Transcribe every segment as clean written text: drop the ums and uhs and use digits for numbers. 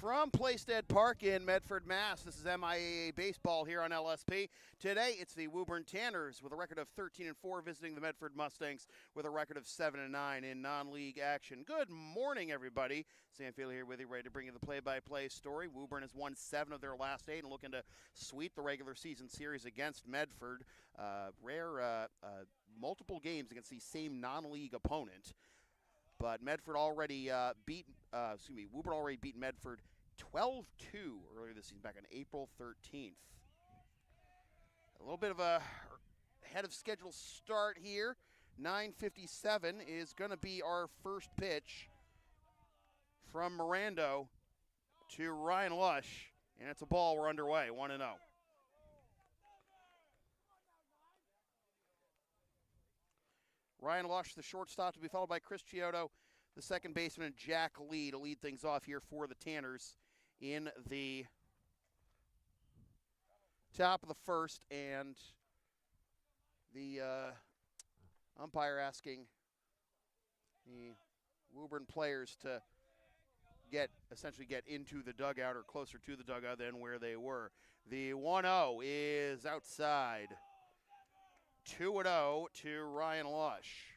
From Playstead Park in Medford, Mass, this is MIAA Baseball here on LSP. Today, it's the Woburn Tanners with a record of 13-4 visiting the Medford Mustangs with a record of 7-9 in non-league action. Good morning, everybody. Sam Feely here with you, ready to bring you the play-by-play story. Woburn has won 7 of their last 8 and looking to sweep the regular season series against Medford. Multiple games against the same non-league opponent. But Medford already Woburn already beat Medford 12-2 earlier this season, back on April 13th. A little bit of a ahead of schedule start here. 9:57 is going to be our first pitch from Mirando to Ryan Lush, and it's a ball. We're underway, 1-0. Ryan Lush, the shortstop, to be followed by Chris Chiodo, the second baseman, and Jack Lee to lead things off here for the Tanners in the top of the first. And the umpire asking the Woburn players to essentially get into the dugout or closer to the dugout than where they were. The 1-0 is outside. 2-0 to Ryan Lush.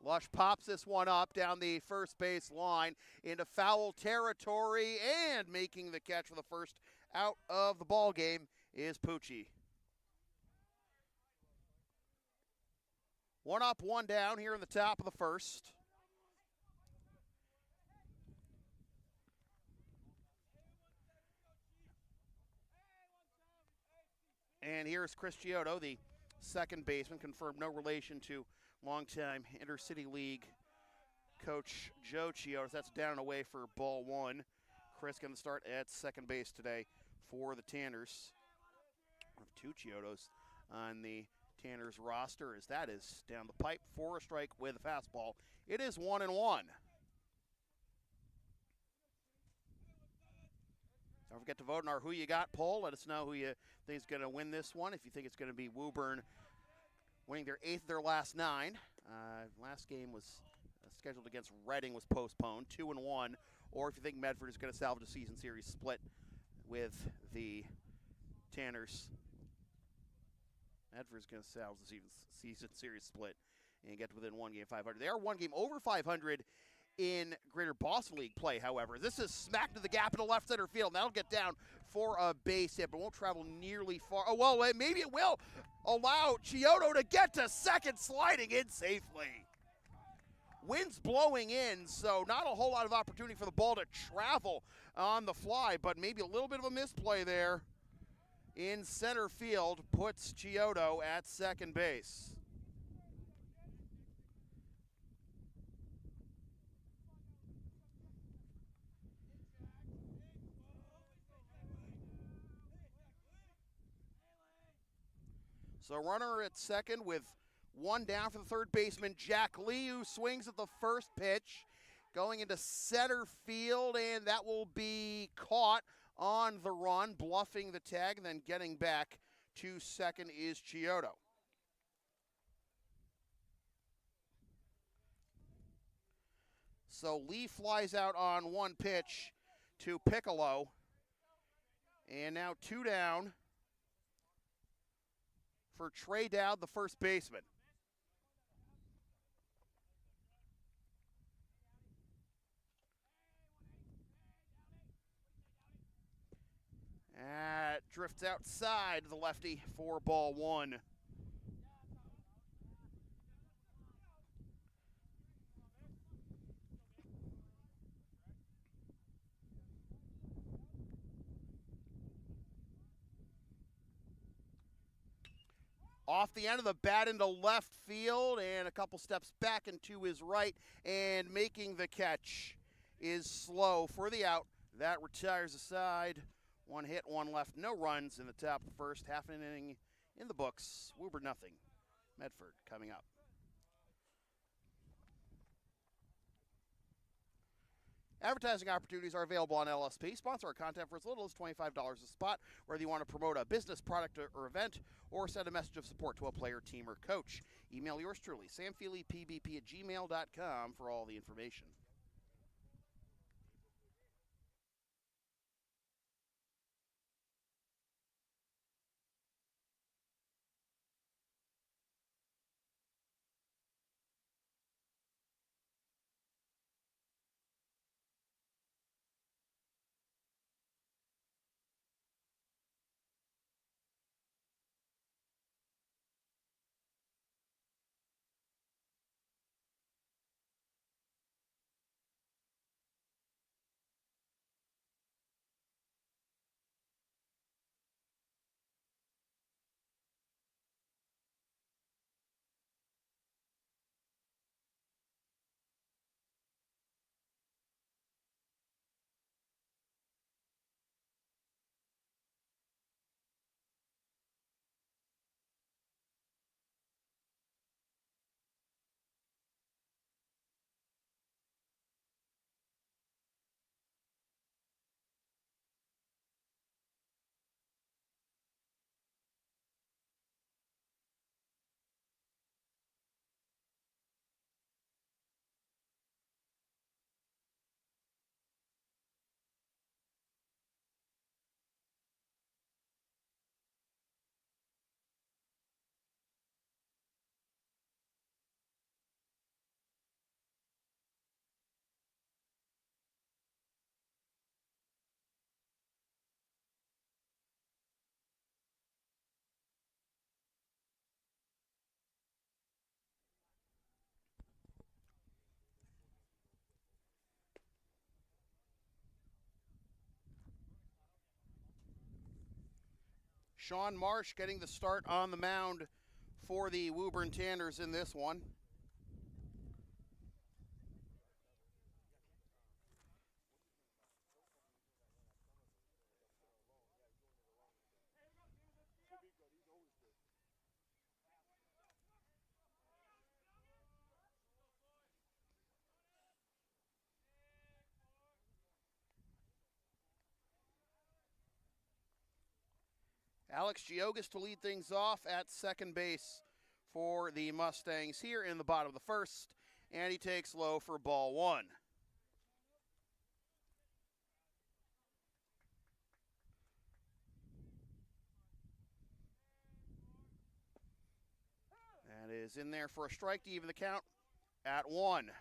Lush pops this one up down the first base line into foul territory, and making the catch for the first out of the ball game is Pucci. 1 up, 1 down here in the top of the first. And here's Chris Chiodo, the second baseman, confirmed no relation to longtime Intercity League coach Joe Chiodo. That's down and away for ball 1. Chris going to start at second base today for the Tanners. One of 2 Chiodos on the Tanners roster, as that is down the pipe for a strike with a fastball. It is 1-1. Don't forget to vote in our Who You Got poll. Let us know who you think is going to win this one. If you think it's going to be Woburn winning their 8th of their last 9. Last game was scheduled against Reading, was postponed, 2-1. Or if you think Medford is going to salvage a season series split with the Tanners. Medford is going to salvage the season series split and get within 1 game 500. They are 1 game over 500 in Greater Boston League play, however. This is smack to the gap in the left center field. That'll get down for a base hit, but won't travel nearly far. Oh, well, maybe it will allow Chiodo to get to second, sliding in safely. Wind's blowing in, so not a whole lot of opportunity for the ball to travel on the fly, but maybe a little bit of a misplay there in center field puts Chiodo at second base. So runner at second with 1 down for the third baseman, Jack Lee, who swings at the first pitch. Going into center field, and that will be caught on the run, bluffing the tag, and then getting back to second is Chiodo. So Lee flies out on 1 pitch to Piccolo, and now 2 down for Trey Dowd, the first baseman. Drifts outside the lefty for ball 1. Off the end of the bat into left field, and a couple steps back into his right, and making the catch is Slow for the out. That retires the side. 1 hit, 1 left, no runs in the top of the first. Half an inning in the books. Woburn nothing. Medford coming up. Advertising opportunities are available on LSP. Sponsor our content for as little as $25 a spot, whether you want to promote a business, product, or event, or send a message of support to a player, team, or coach. Email yours truly, samfeelypbp@gmail.com for all the information. Sean Marsh getting the start on the mound for the Woburn Tanners in this one. Alex Giogas to lead things off at second base for the Mustangs here in the bottom of the first, and he takes low for ball one. That is in there for a strike to even the count at 1.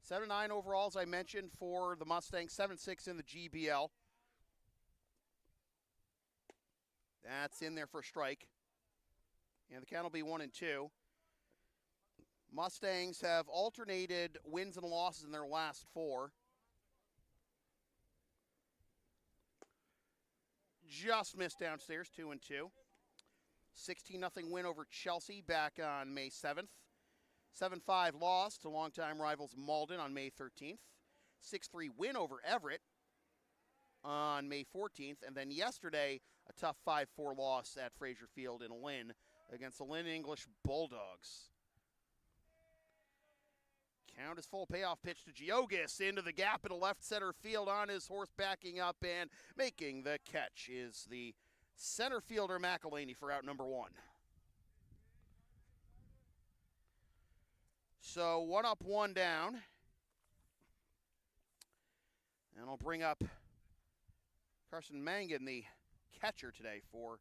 7-9 overall, as I mentioned, for the Mustangs, 7-6 in the GBL. That's in there for a strike. And the count will be 1-2. Mustangs have alternated wins and losses in their last 4. Just missed downstairs, 2-2. 16-0 win over Chelsea back on May 7th. 7-5 loss to longtime rivals Malden on May 13th. 6-3 win over Everett on May 14th. And then yesterday, a tough 5-4 loss at Fraser Field in Lynn against the Lynn English Bulldogs. Count is full. Payoff pitch to Giogas into the gap in the left center field on his horse, backing up and making the catch is the center fielder McElhaney for out number 1. So 1 up, 1 down. And I'll bring up Carson Mangan, the catcher today for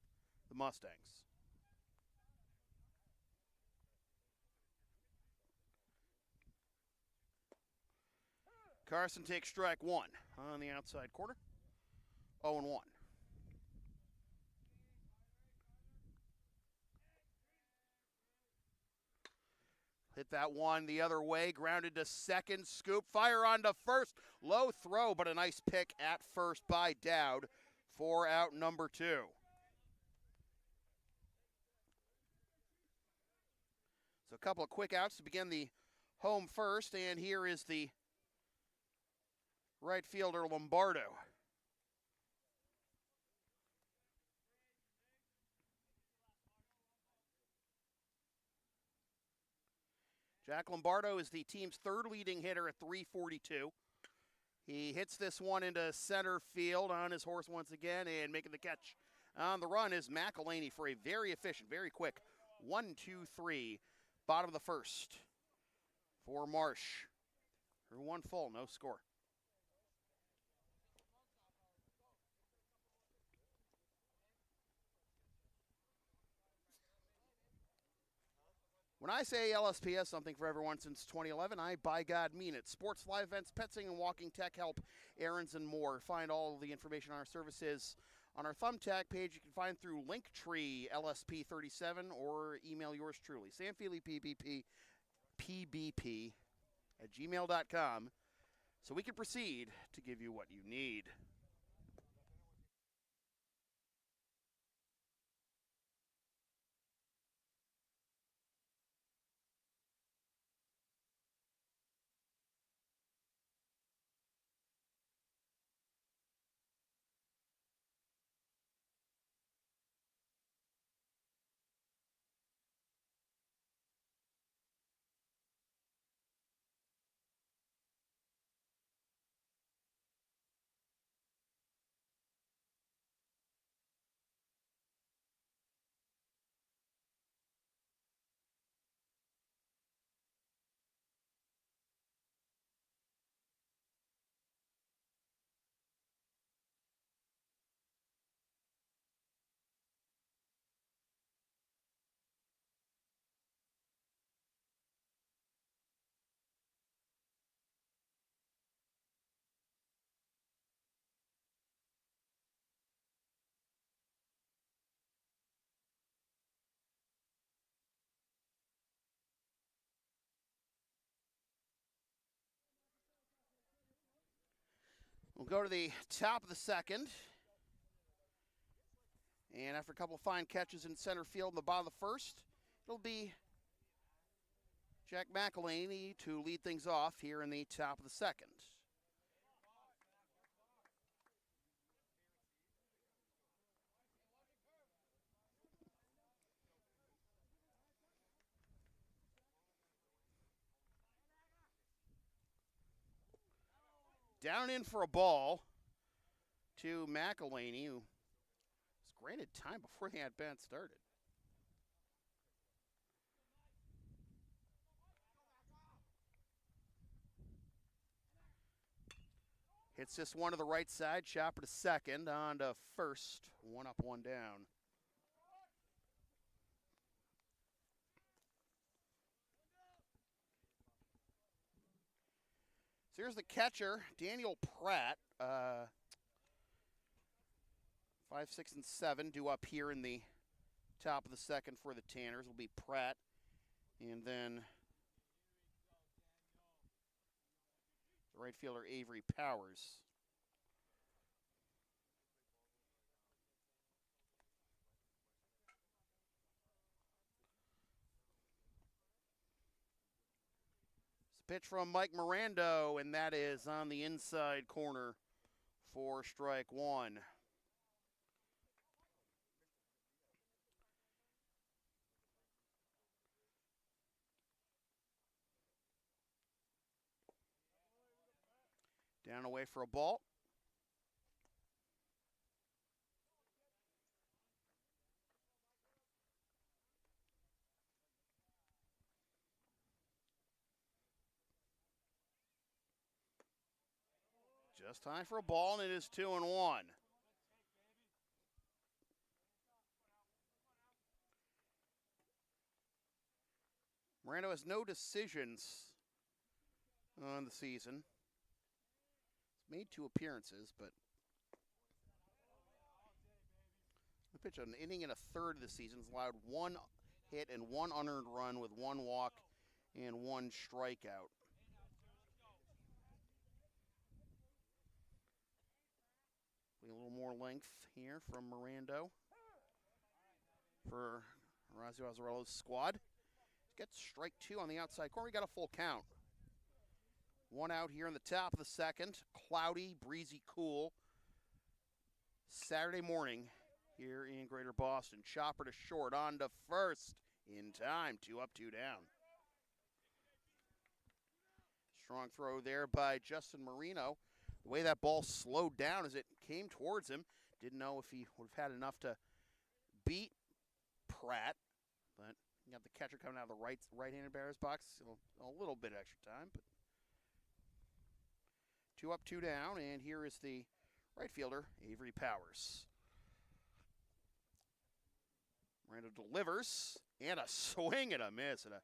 the Mustangs. Carson takes strike 1 on the outside corner. 0-1. Hit that one the other way, grounded to second, scoop, fire on to first. Low throw, but a nice pick at first by Dowd for out number 2. So a couple of quick outs to begin the home first, and here is the right fielder Lombardo. Jack Lombardo is the team's 3rd leading hitter at .342. He hits this one into center field on his horse once again, and making the catch on the run is McElhaney for a very efficient, very quick 1-2-3, bottom of the first for Marsh. Through one full, no score. When I say LSP has something for everyone since 2011, I by God mean it. Sports, live events, petsing and walking, tech help, errands, and more. Find all the information on our services on our Thumbtack page. You can find through Linktree LSP37 or email yours truly, samfeelypbp@gmail.com, so we can proceed to give you what you need. We'll go to the top of the second. And after a couple of fine catches in center field in the bottom of the first, it'll be Jack McElhaney to lead things off here in the top of the second. Down in for a ball to McElhaney, who was granted time before the at-bat started. Hits this one to the right side, chopper to second, on to first. One up, one down. So here's the catcher, Daniel Pratt. 5, 6, and 7 due up here in the top of the second for the Tanners. It'll be Pratt, and then the right fielder Avery Powers. Pitch from Mike Mirando, and that is on the inside corner for strike one. Down away for a ball. Just time for a ball, and it is 2-1. Mirando has no decisions on the season. He's made 2 appearances, but the pitch an inning and a third of the season. Has allowed 1 hit and 1 unearned run with 1 walk and 1 strikeout. A little more length here from Mirando for Horacio Azarello's squad. Gets strike 2 on the outside corner. We got a full count. 1 out here in the top of the second. Cloudy, breezy, cool. Saturday morning here in Greater Boston. Chopper to short, on to first. In time, 2 up, 2 down. Strong throw there by Justin Marino. The way that ball slowed down as it came towards him, didn't know if he would have had enough to beat Pratt, but you got the catcher coming out of the right-handed batter's box, so a little bit extra time. But 2 up, 2 down, and here is the right fielder, Avery Powers. Miranda delivers, and a swing and a miss, and a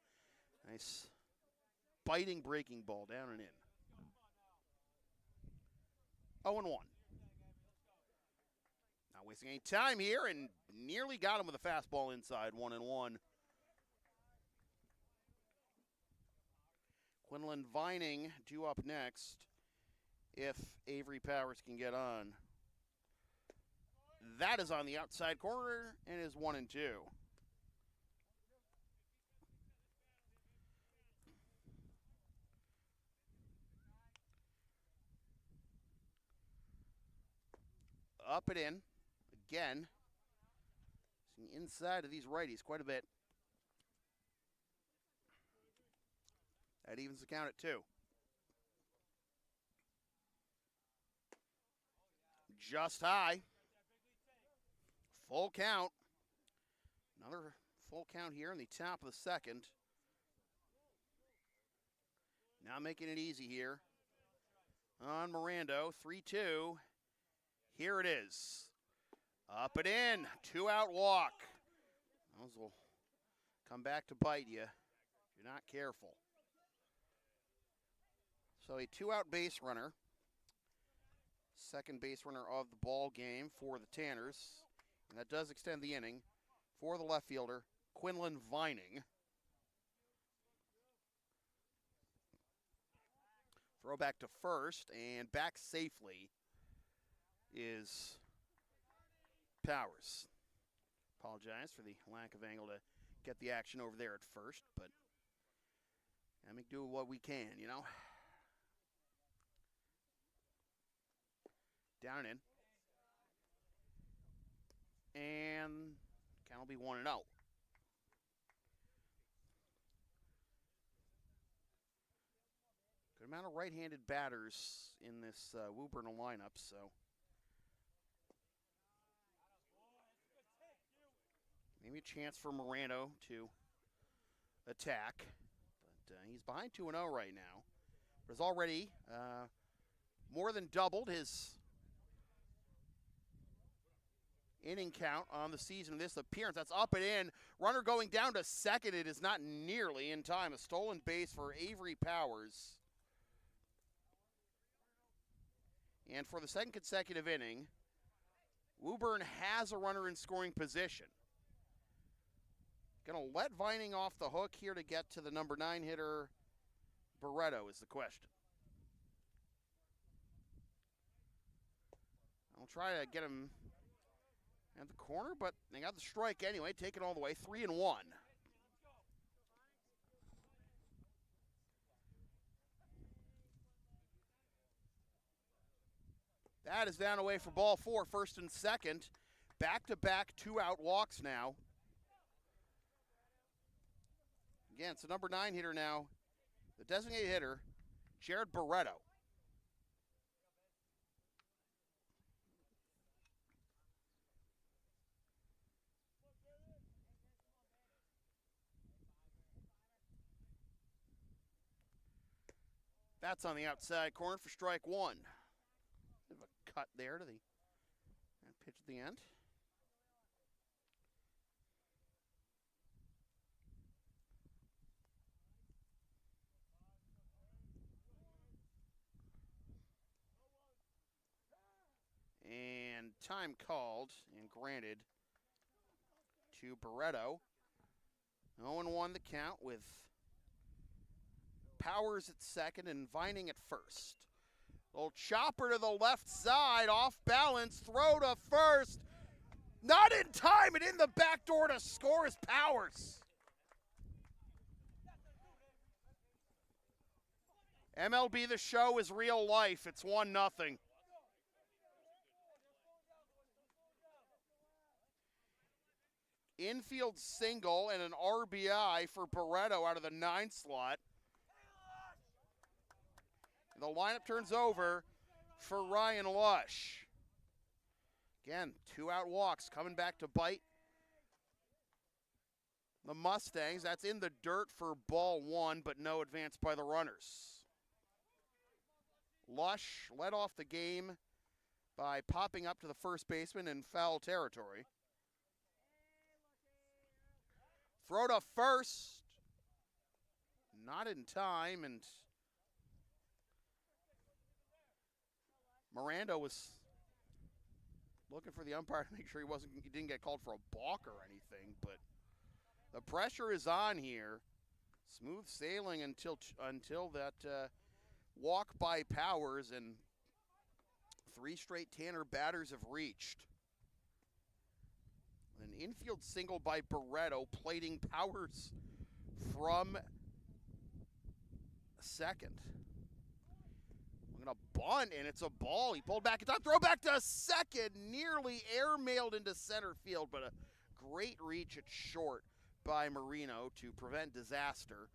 nice biting breaking ball down and in. 0-1. Not wasting any time here, and nearly got him with a fastball inside, 1-1. Quinlan Vining due up next if Avery Powers can get on. That is on the outside corner and is 1-2. Up and in. Again. Seeing inside of these righties quite a bit. That evens the count at 2. Just high. Full count. Another full count here in the top of the second. Now making it easy here on Miranda. 3-2. Here it is. Up and in. 2-out walk. Those will come back to bite you if you're not careful. So a 2-out base runner. Second base runner of the ball game for the Tanners. And that does extend the inning for the left fielder, Quinlan Vining. Throw back to first, and back safely is Powers. Apologize for the lack of angle to get the action over there at first, but I make do what we can, you know. Down and in. And count will be 1-0. Good amount of right-handed batters in this Woburn lineup, so maybe a chance for Morano to attack. But he's behind 2-0 right now. But has already more than doubled his inning count on the season. This appearance, that's up and in. Runner going down to second. It is not nearly in time. A stolen base for Avery Powers. And for the second consecutive inning, Woburn has a runner in scoring position. Going to let Vining off the hook here to get to the number 9 hitter, Barreto, is the question. I'll try to get him at the corner, but they got the strike anyway, take it all the way, 3-1. That is down away for ball 4, first and second. Back-to-back 2-out walks now. Again, it's the number 9 hitter now, the designated hitter, Jared Barreto. That's on the outside corner for strike 1. Bit of a cut there to the pitch at the end. And time called and granted to Barreto. 0-1 the count with Powers at second and Vining at first. Little chopper to the left side, off balance, throw to first. Not in time, and in the back door to score is Powers. MLB The Show is real life. It's 1-0. Infield single and an RBI for Barreto out of the 9 slot. The lineup turns over. for Ryan Lush. Again, 2-out walks coming back to bite the Mustangs. That's in the dirt for ball 1, but no advance by the runners. Lush led off the game by popping up to the first baseman in foul territory. Throw to first. Not in time, and Miranda was looking for the umpire to make sure he didn't get called for a balk or anything, but the pressure is on here. Smooth sailing until that walk by Powers, and 3 straight Tanner batters have reached. An infield single by Barreto, plating Powers from second. I'm going to bunt, and it's a ball. He pulled back in time. Throw back to second. Nearly air-mailed into center field, but a great reach at short by Marino to prevent disaster.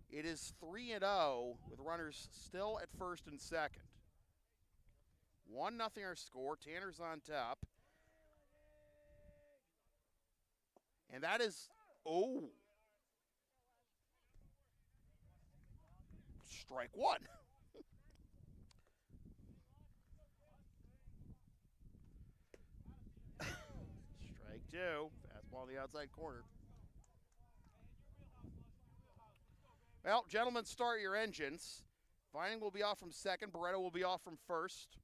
It is 3-0 with runners still at first and second. 1-0 our score. Tanner's on top. And that is, strike 1. Strike 2. Fastball on the outside corner. Well, gentlemen, start your engines. Vining will be off from second. Barreto will be off from first.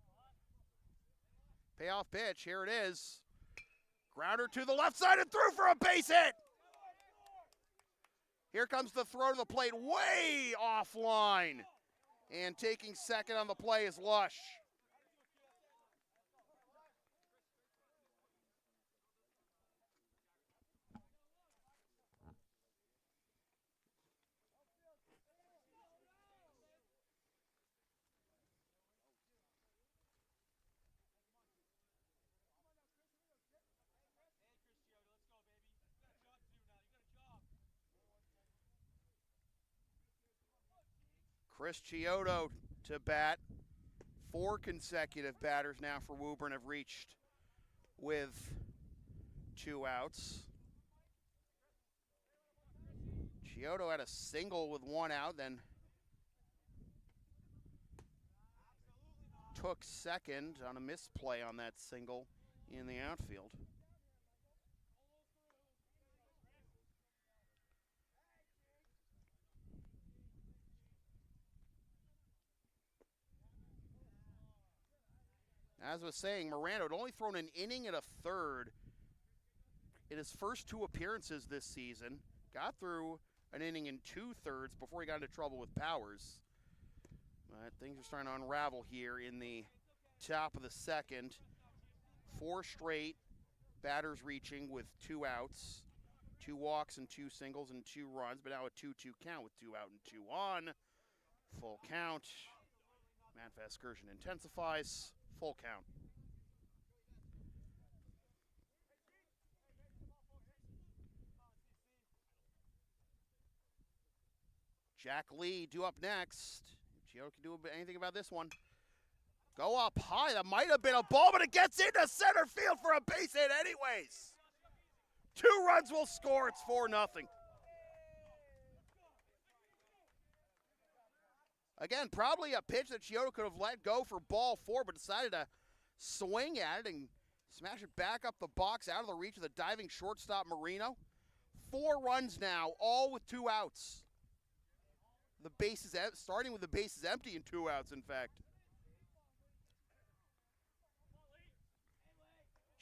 Payoff pitch. Here it is. Grounder to the left side and through for a base hit. Here comes the throw to the plate, way offline. And taking second on the play is Lush. Chris Chiodo to bat. 4 consecutive batters now for Woburn have reached with 2 outs. Chiodo had a single with 1 out, then took second on a misplay on that single in the outfield. As I was saying, Miranda had only thrown an inning and a third in his first 2 appearances this season. Got through an inning and 2/3 before he got into trouble with Powers. But things are starting to unravel here in the top of the second. 4 straight batters reaching with 2 outs. 2 walks and 2 singles and 2 runs, but now a 2-2 count with 2 out and 2 on. Full count. Manfast excursion intensifies. Full count. Jack Lee due up next. Chiodo can do anything about this one. Go up high. That might have been a ball, but it gets into center field for a base hit anyways. 2 runs will score. It's 4-0. Again, probably a pitch that Chiodo could have let go for ball 4, but decided to swing at it and smash it back up the box out of the reach of the diving shortstop Marino. 4 runs now, all with 2 outs. The bases starting with the bases empty and 2 outs, in fact.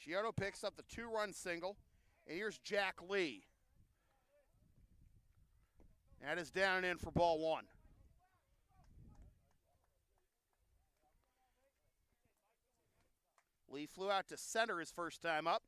Chiodo picks up the 2-run single, and here's Jack Lee. That is down and in for ball 1. Lee flew out to center his first time up.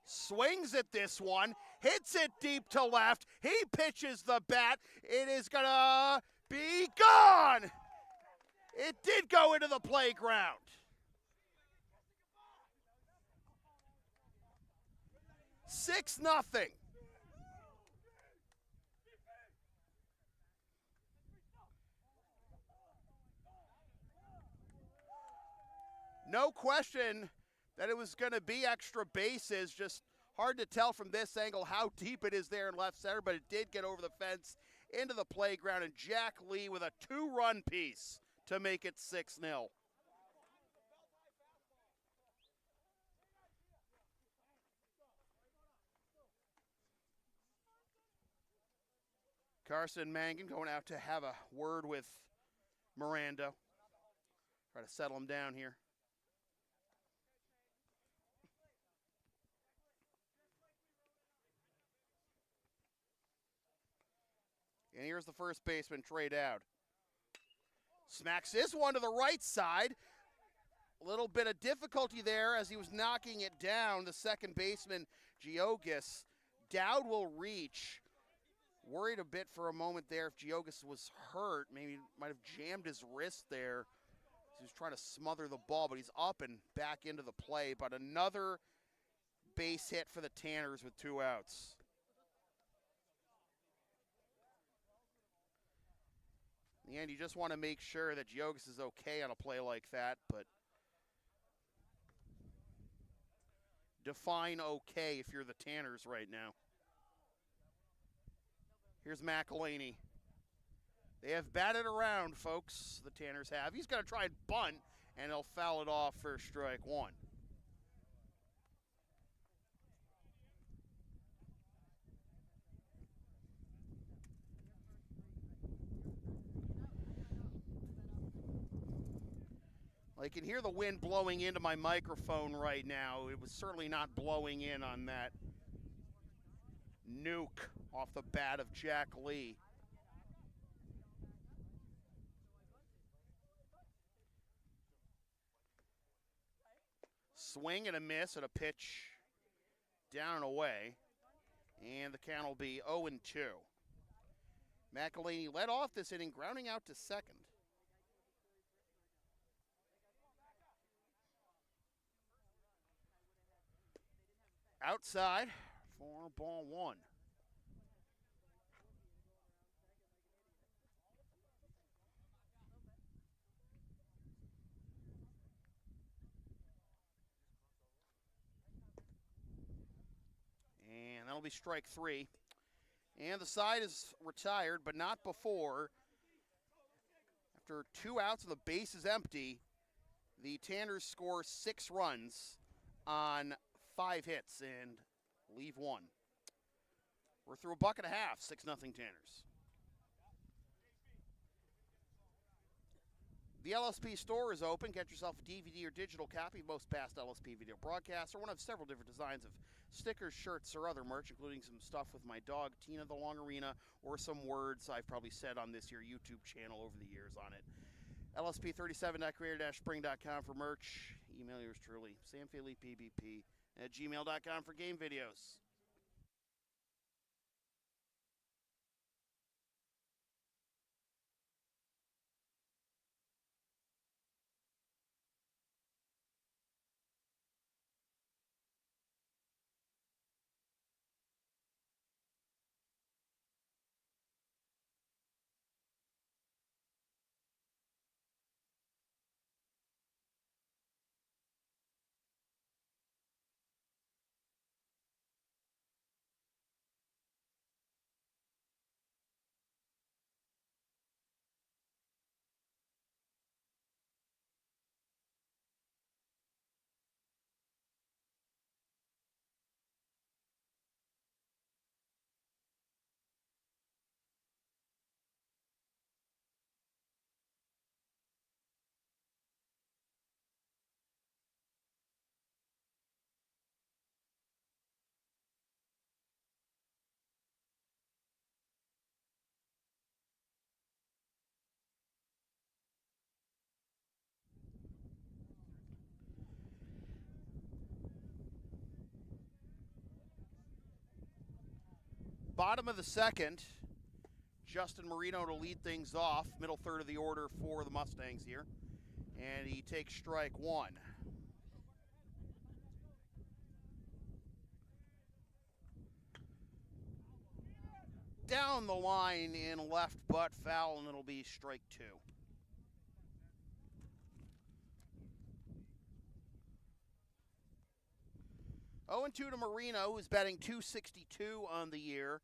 Swings at this one, hits it deep to left. He pitches the bat. It is going to be gone. It did go into the playground. 6-0. No question that it was going to be extra bases. Just hard to tell from this angle how deep it is there in left center, but it did get over the fence into the playground, and Jack Lee with a 2-run piece to make it 6-0. Carson Mangan going out to have a word with Miranda. Try to settle him down here. And here's the first baseman, Trey Dowd. Smacks this one to the right side. A little bit of difficulty there as he was knocking it down. The second baseman, Geogas. Dowd will reach. Worried a bit for a moment there if Geogas was hurt. Maybe might have jammed his wrist there. He was trying to smother the ball, but he's up and back into the play. But another base hit for the Tanners with 2 outs. In the end, you just want to make sure that Geogas is okay on a play like that, but define okay if you're the Tanners right now. Here's McElhaney. They have batted around, folks, the Tanners have. He's going to try and bunt, and he'll foul it off for strike 1. I can hear the wind blowing into my microphone right now. It was certainly not blowing in on that nuke off the bat of Jack Lee. Swing and a miss and a pitch down and away. And the count will be 0-2. McElhaney led off this inning, grounding out to second. Outside for ball 1. And that'll be strike 3. And the side is retired, but not before. After 2 outs and the base is empty, the Tanners score 6 runs on 5 hits and leave 1. We're through a buck and a half, 6-0 Tanners. The LSP store is open. Get yourself a DVD or digital copy of most past LSP video broadcasts, or one of several different designs of stickers, shirts, or other merch, including some stuff with my dog, Tina the Longarina, or some words I've probably said on this here YouTube channel over the years on it. LSP37.creator-spring.com for merch. Email yours truly, samfeelipbp@gmail.com for game videos. Bottom of the second, Justin Marino to lead things off, middle third of the order for the Mustangs here. And he takes strike 1. Down the line in left butt foul, and it'll be strike 2. 0-2 to Marino, who's batting .262 on the year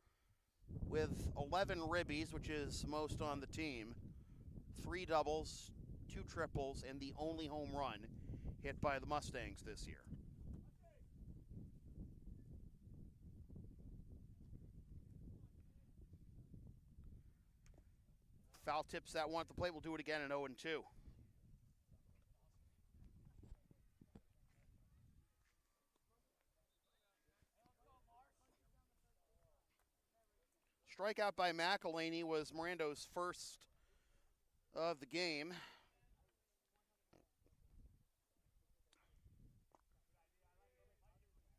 with 11 ribbies, which is most on the team. 3 doubles, 2 triples, and the only home run hit by the Mustangs this year. Foul tips that one at the plate. We'll do it again in 0-2. Strikeout by McElhaney was Mirando's first of the game.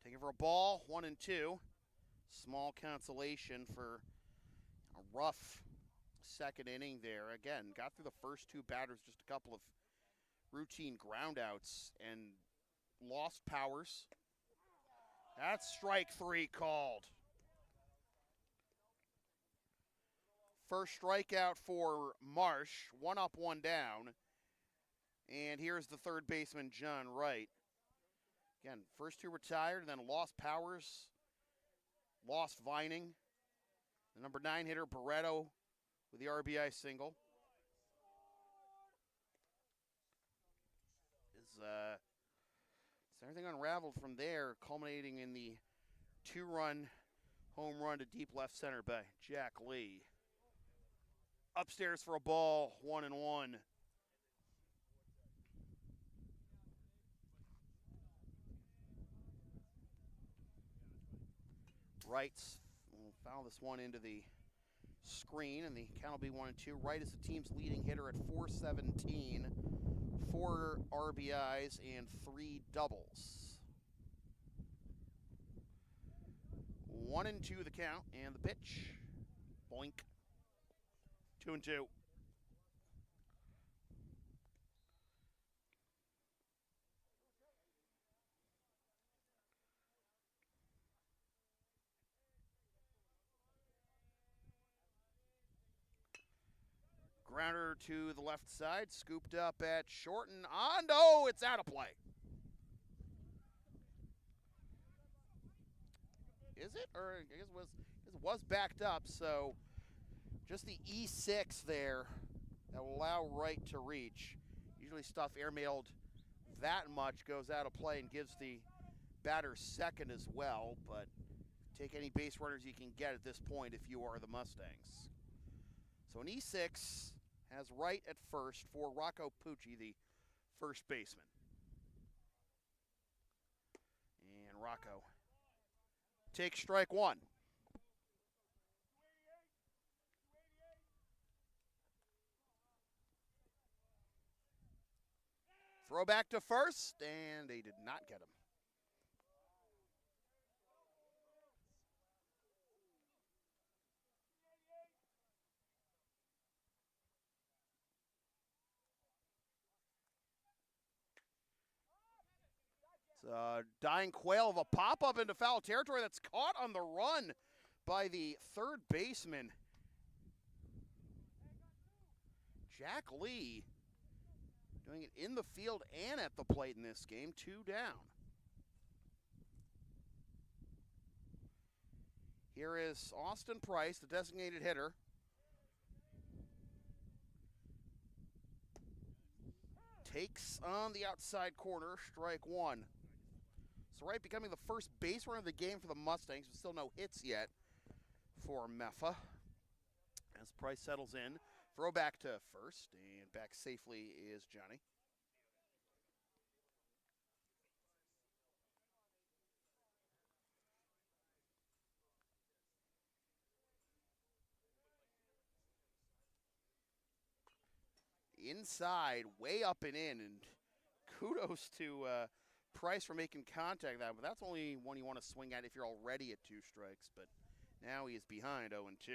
Taking for a ball, 1-2. Small consolation for a rough second inning there. Again, got through the first 2 batters, just a couple of routine groundouts, and lost powers. That's strike 3 called. First strikeout for Marsh, 1 up, 1 down. And here's the third baseman, John Wright. Again, first 2 retired, and then lost powers, lost Vining. The number 9 hitter, Barreto, with the RBI single. Is everything unraveled from there, culminating in the 2-run home run to deep left center by Jack Lee. Upstairs for a ball, 1-1. Wright's will foul this one into the screen, and the count will be 1-2. Wright is the team's leading hitter at .417, 4 RBIs and 3 doubles. 1-2 the count, and the pitch. Boink. 2-2. Grounder to the left side, scooped up at short and on. No, it's out of play. Is it? Or I guess it was backed up, so just the E6 there that will allow Wright to reach. Usually stuff airmailed that much goes out of play and gives the batter second as well, but take any base runners you can get at this point if you are the Mustangs. So an E6 has Wright at first for Rocco Pucci, the first baseman. And Rocco takes strike 1. Throw back to first, and they did not get him. It's a dying quail of a pop-up into foul territory that's caught on the run by the third baseman, Jack Lee. Doing it in the field and at the plate in this game, 2 down. Here is Austin Price, the designated hitter. Takes on the outside corner, strike 1. So Wright becoming the first base runner of the game for the Mustangs, but still no hits yet for Meffa. As Price settles in, throw back to first, and back safely is Johnny. Inside, way up and in, and kudos to Price for making contact that, but that's only one you want to swing at if you're already at 2 strikes, but now he is behind 0-2.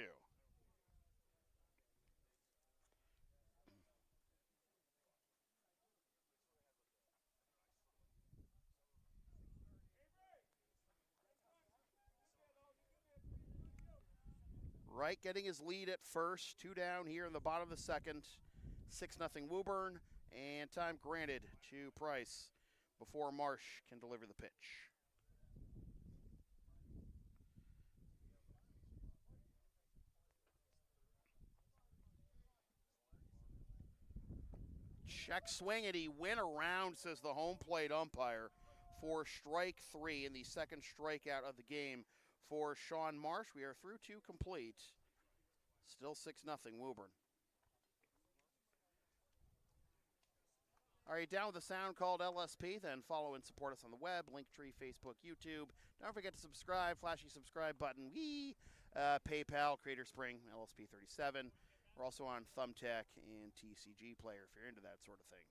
Wright getting his lead at first, 2 down here in the bottom of the second, 6-0 Woburn, and time granted to Price before Marsh can deliver the pitch. Check swing, and he went around, says the home plate umpire, for strike 3 in the second strikeout of the game for Sean Marsh. We are through 2 complete. Still 6-0 Woburn. All right, down with a sound called LSP, then follow and support us on the web, Linktree, Facebook, YouTube. Don't forget to subscribe, flashy subscribe button, PayPal, Creator Spring, LSP 37. We're also on Thumbtack and TCG Player if you're into that sort of thing.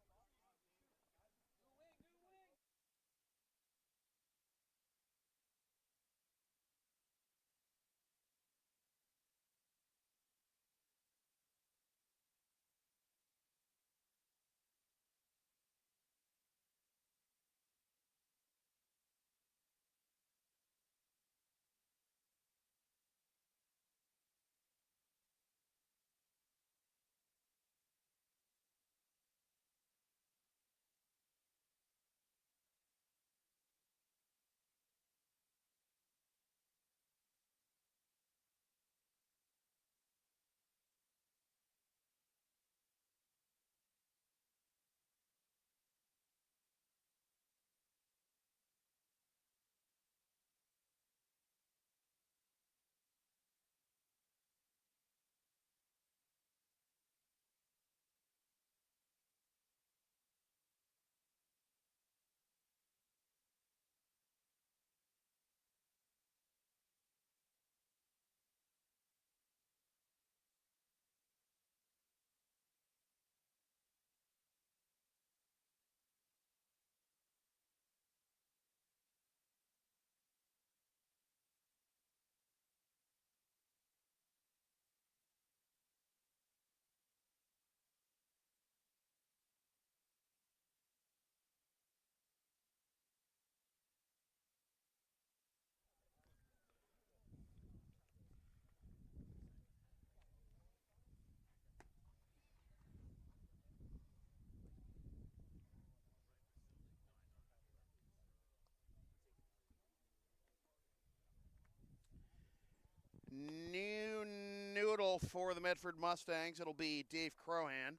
New noodle for the Medford Mustangs. It'll be Dave Crohan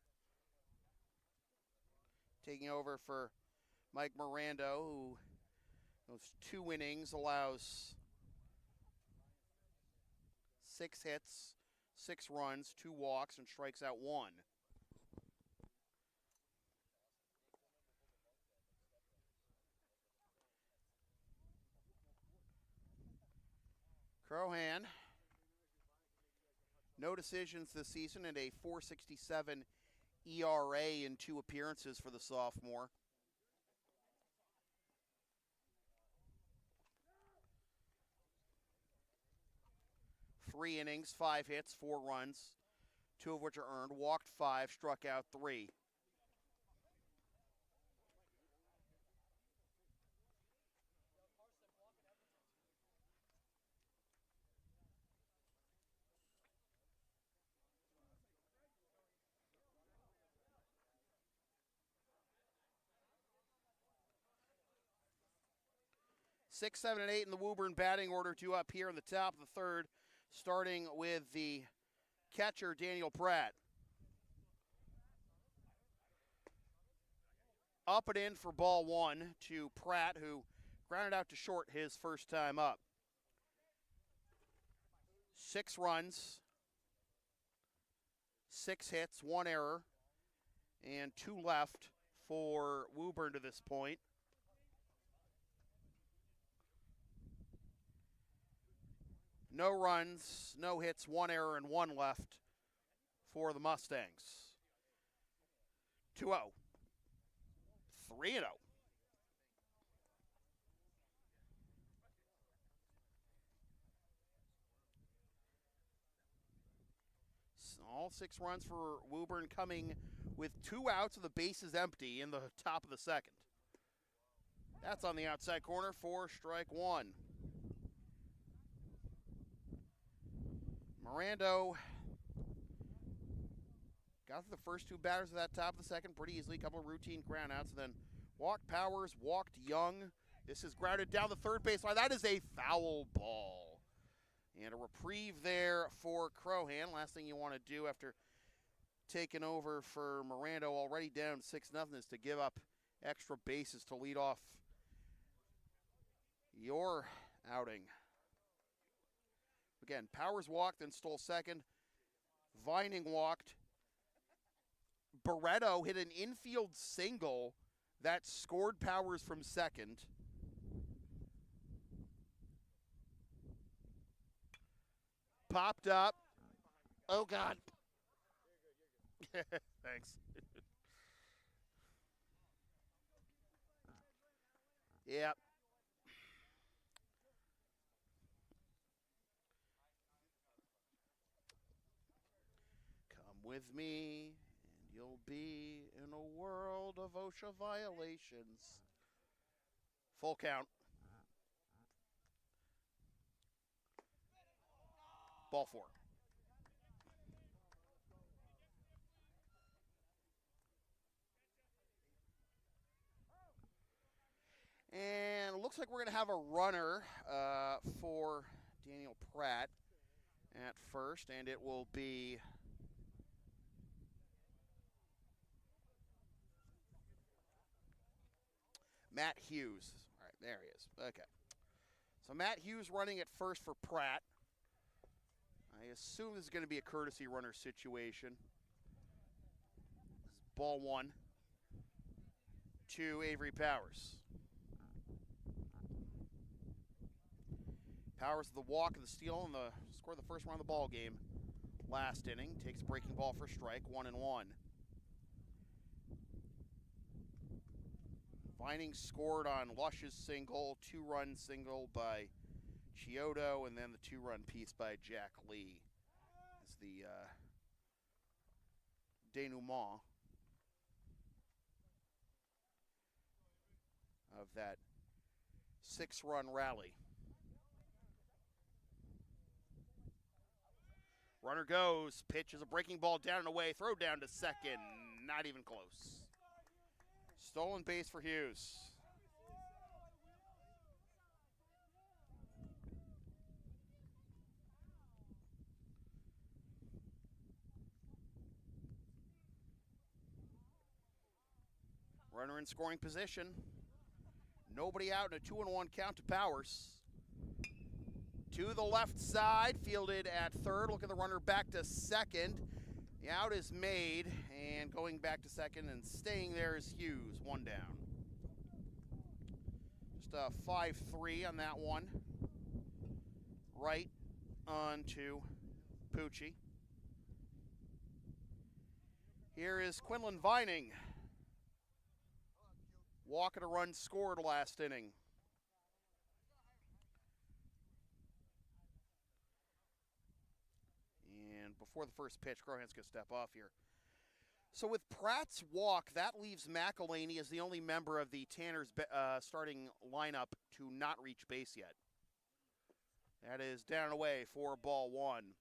taking over for Mike Mirando, who those 2 innings allows 6 hits, 6 runs, 2 walks, and strikes out 1. Crohan, no decisions this season and a .467 ERA in 2 appearances for the sophomore. Three innings, 5 hits, 4 runs, 2 of which are earned, walked 5, struck out 3. Six, 7, and 8 in the Woburn batting order, 2 up here in the top of the 3rd, starting with the catcher, Daniel Pratt. Up and in for ball 1 to Pratt, who grounded out to short his first time up. 6 runs, 6 hits, 1 error, and 2 left for Woburn to this point. No runs, no hits, 1 error, and 1 left for the Mustangs. 2-0. 3-0. All 6 runs for Woburn coming with 2 outs and the bases empty in the top of the 2nd. That's on the outside corner for strike 1. Mirando got to the first 2 batters of that top of the 2nd pretty easily. A couple of routine groundouts, and then walked Powers, walked Young. This is grounded down the 3rd baseline. That is a foul ball. And a reprieve there for Crohan. Last thing you want to do after taking over for Miranda, already down 6-0, is to give up extra bases to lead off your outing. Again, Powers walked and stole second. Vining walked. Barreto hit an infield single that scored Powers from second. Popped up. Oh, God. Thanks. Yep. Come with me, and you'll be in a world of OSHA violations. Full count. Ball 4. And it looks like we're going to have a runner for Daniel Pratt at first, and it will be Matt Hughes. All right, there he is. Okay. So Matt Hughes running at first for Pratt. I assume this is going to be a courtesy runner situation. This is ball 1 to Avery Powers. Powers the walk and the steal and the score the first run of the ball game. Last inning, takes breaking ball for strike, 1-1. Vining scored on Lush's single, 2-run single by Chiodo, and then the 2-run piece by Jack Lee. It's the denouement of that 6-run rally. Runner goes, pitch is a breaking ball down and away, throw down to second, not even close. Stolen base for Hughes. Runner in scoring position. Nobody out in a 2-1 count to Powers. To the left side, fielded at third. Look at the runner back to second. The out is made, and going back to second and staying there is Hughes, 1 down. Just a 5-3 on that one. Right on to Pucci. Here is Quinlan Vining. Walk and a run scored last inning. And before the first pitch, Crohan's going to step off here. So with Pratt's walk, that leaves McElhaney as the only member of the Tanner's starting lineup to not reach base yet. That is down and away for ball 1.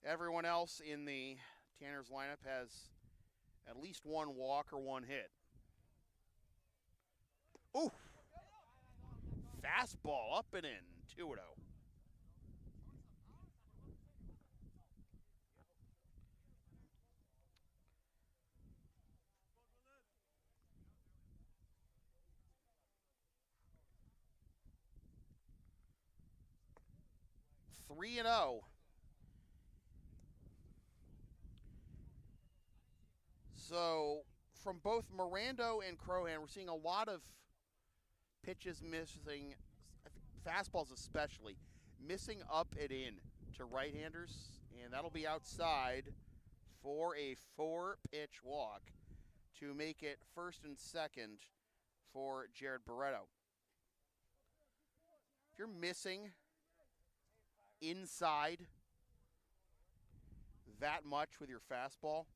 Everyone else in the Tanner's lineup has at least 1 walk or 1 hit. Ooh! Fastball up and in, 2-0. Three and 0. So from both Mirando and Crohan, we're seeing a lot of pitches missing, fastballs especially, missing up and in to right-handers, and that'll be outside for a 4-pitch walk to make it first and second for Jared Barreto. If you're missing inside that much with your fastball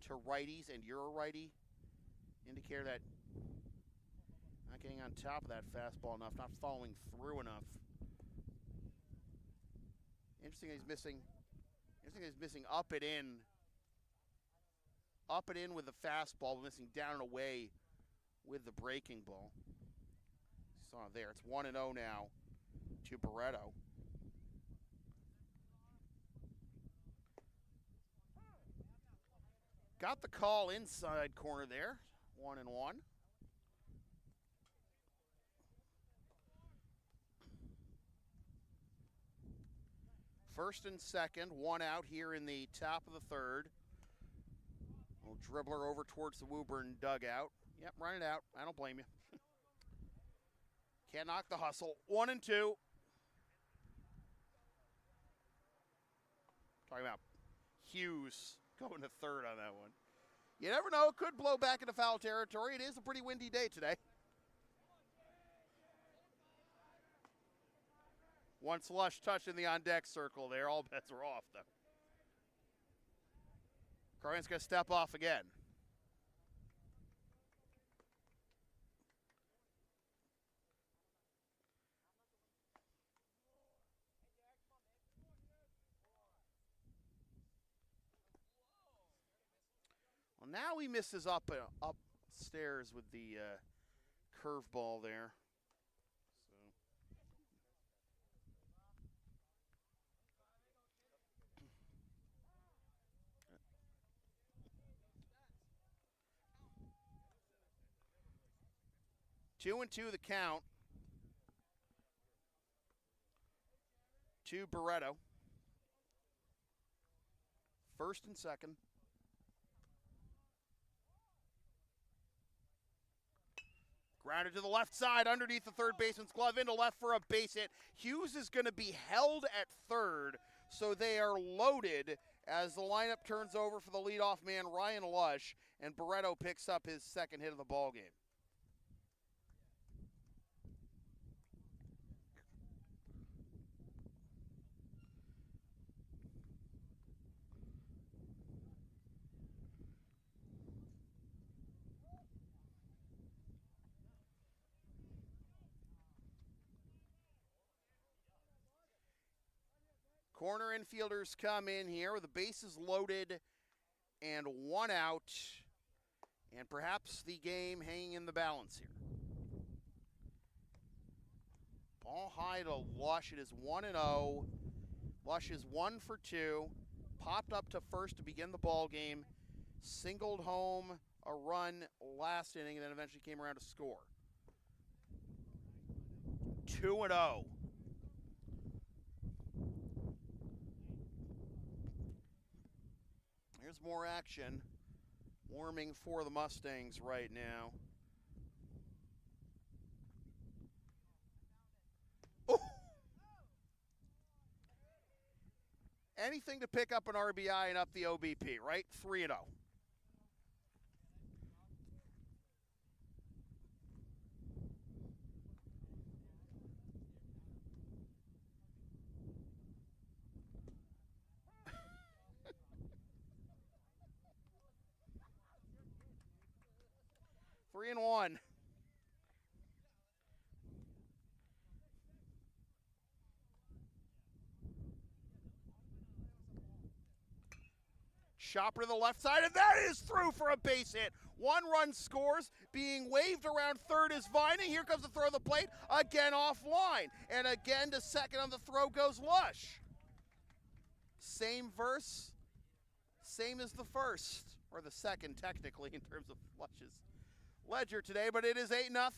to righties and you're a righty, indicator that not getting on top of that fastball enough, not following through enough. Interesting he's missing up and in with the fastball, but missing down and away with the breaking ball. You saw it there. It's 1-0 now to Barreto. Got the call inside corner there, 1-1. First and second, one out here in the top of the third. Little dribbler over towards the Woburn dugout. Yep, run it out. I don't blame you. Can't knock the hustle. 1-2. Talking about Hughes going to third on that one. You never know. It could blow back into foul territory. It is a pretty windy day today. Once Lush touched in the on-deck circle there, all bets are off, though. Carmen's going to step off again. Well, now he misses upstairs with the curveball there. So 2-2 the count to Barreto. First and second. Grounded to the left side, underneath the third baseman's glove, into left for a base hit. Hughes is going to be held at third, so they are loaded as the lineup turns over for the leadoff man, Ryan Lush, and Barreto picks up his second hit of the ball game. Corner infielders come in here with the bases loaded and one out, and perhaps the game hanging in the balance here. Ball high to Lush. It is 1-0. Lush is 1 for 2. Popped up to first to begin the ball game. Singled home a run last inning, and then eventually came around to score. 2-0. Here's more action. Warming for the Mustangs right now. Oh! Anything to pick up an RBI and up the OBP, right? 3-0. Three and one. Chopper to the left side, and that is through for a base hit. One run scores. Being waved around third is Vina. Here comes the throw of the plate. Again offline. And again to second on the throw goes Lush. Same verse, same as the first, or the second technically in terms of Lush's ledger today, but it is 8-0.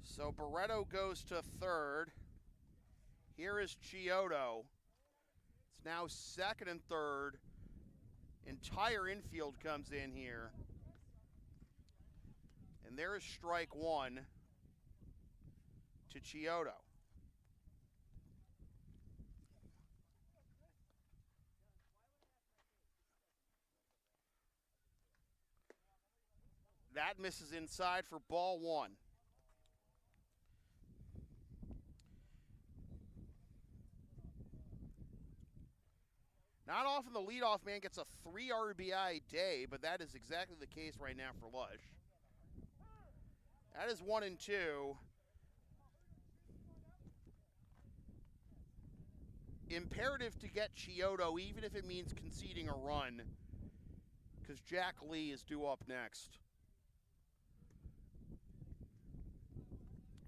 So Barreto goes to third. Here is Chiodo. It's now second and third. Entire infield comes in here. And there is strike one to Chiodo. That misses inside for ball one. Not often the leadoff man gets a 3 RBI day, but that is exactly the case right now for Lush. That is 1-2. imperative to get Chiodo, even if it means conceding a run, because Jack Lee is due up next.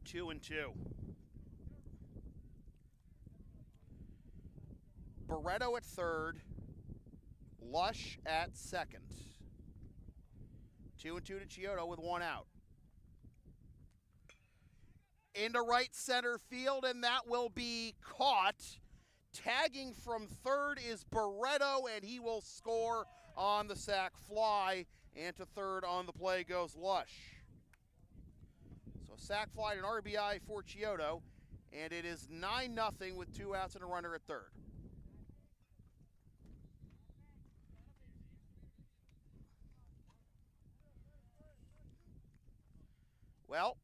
2-2. Barreto at third. Lush at second. 2-2 to Chiodo with one out. Into right center field, and that will be caught. Tagging from third is Barreto, and he will score on the sac fly. And to third on the play goes Lush. So sac fly and an RBI for Chiodo, and it is 9-0 with 2 outs and a runner at third. Well,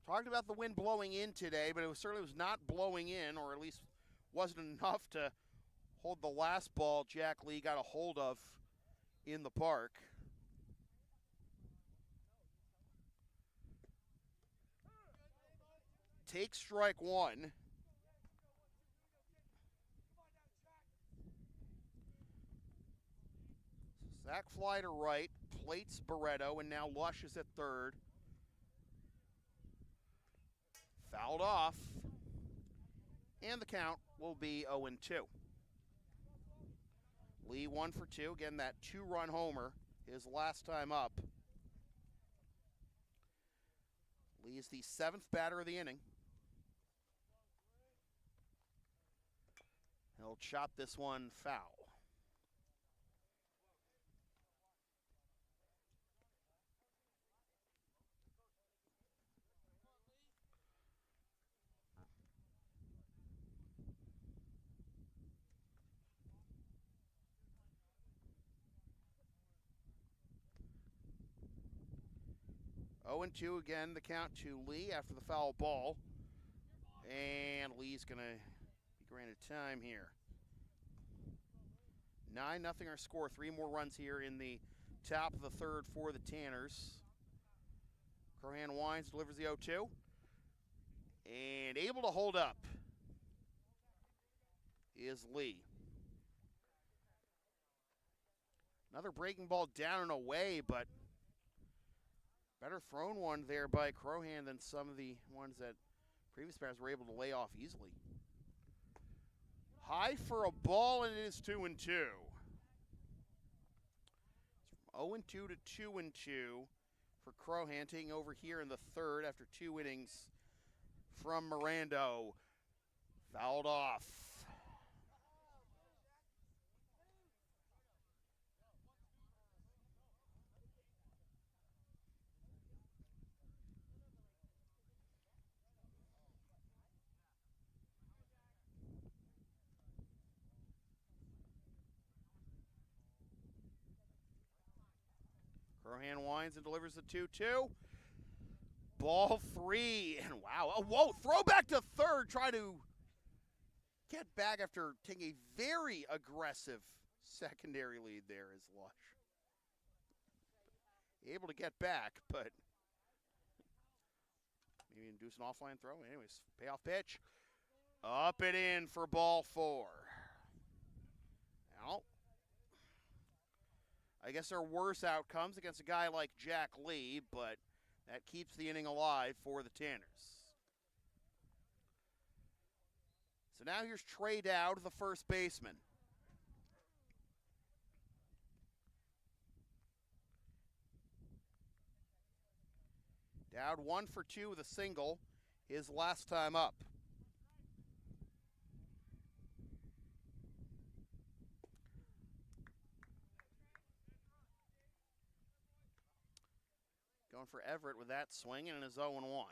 talked about the wind blowing in today, but it certainly was not blowing in, or at least wasn't enough to hold the last ball Jack Lee got a hold of in the park. Take strike one. Sac fly to right, plates Barreto, and now Lush is at third. Fouled off, and the count will be 0-2. Lee 1 for 2. Again, that 2-run homer, his last time up. Lee is the 7th batter of the inning. He'll chop this one foul. Oh, 0-2 again, the count to Lee after the foul ball. And Lee's going to be granted time here. 9-0 our score. 3 more runs here in the top of the third for the Tanners. Crohan winds, delivers the 0-2. And able to hold up is Lee. Another breaking ball down and away, but better thrown one there by Crohan than some of the ones that previous batters were able to lay off easily. High for a ball, and it is 2-2. It's from 0-2 to 2-2 for Crohan, taking over here in the third after 2 innings from Mirando. Fouled off. Crohan winds and delivers the 2-2. Ball 3, and wow, oh, whoa, throw back to third, try to get back after taking a very aggressive secondary lead there is Lush. Able to get back, but maybe induce an offline throw. Anyways, payoff pitch. Up and in for ball 4. Now, I guess there are worse outcomes against a guy like Jack Lee, but that keeps the inning alive for the Tanners. So now here's Trey Dowd, the first baseman. Dowd 1 for 2 with a single, his last time up. Going for Everett with that swing, and his 0-1.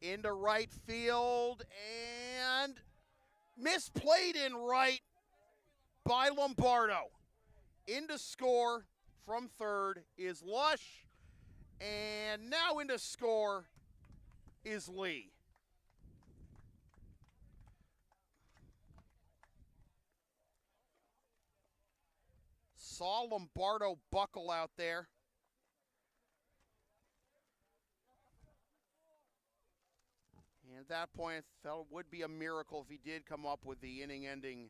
Into right field, and misplayed in right by Lombardo. Into score from third is Lush, and now into score is Lee. Saw Lombardo buckle out there. And at that point, I felt it would be a miracle if he did come up with the inning-ending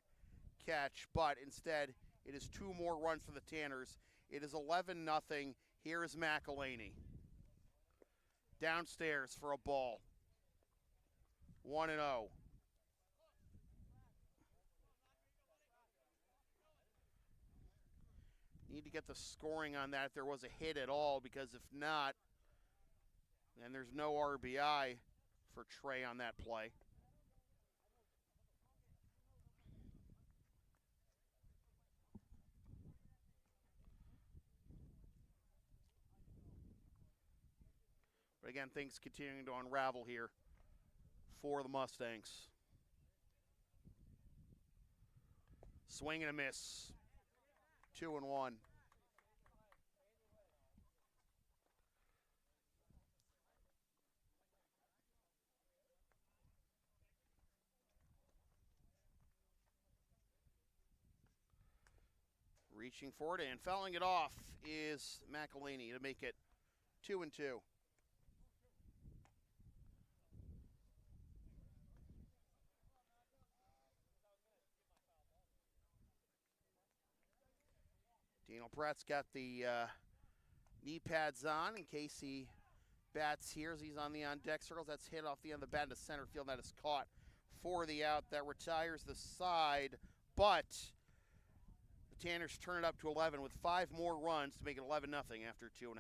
catch, but instead, it is 2 more runs for the Tanners. It is 11-0. Here is McElhaney. Downstairs for a ball. 1-0. Need to get the scoring on that if there was a hit at all, because if not, then there's no RBI for Trey on that play. But again, things continuing to unravel here for the Mustangs. Swing and a miss. 2-1. Reaching for it and fouling it off is McElhaney to make it 2-2. Daniel Pratt's got the knee pads on in case he bats here as he's on the on-deck circles. That's hit off the end of the bat into center field. That is caught for the out. That retires the side, but the Tanners turn it up to 11 with 5 more runs to make it 11-0 after 2.5.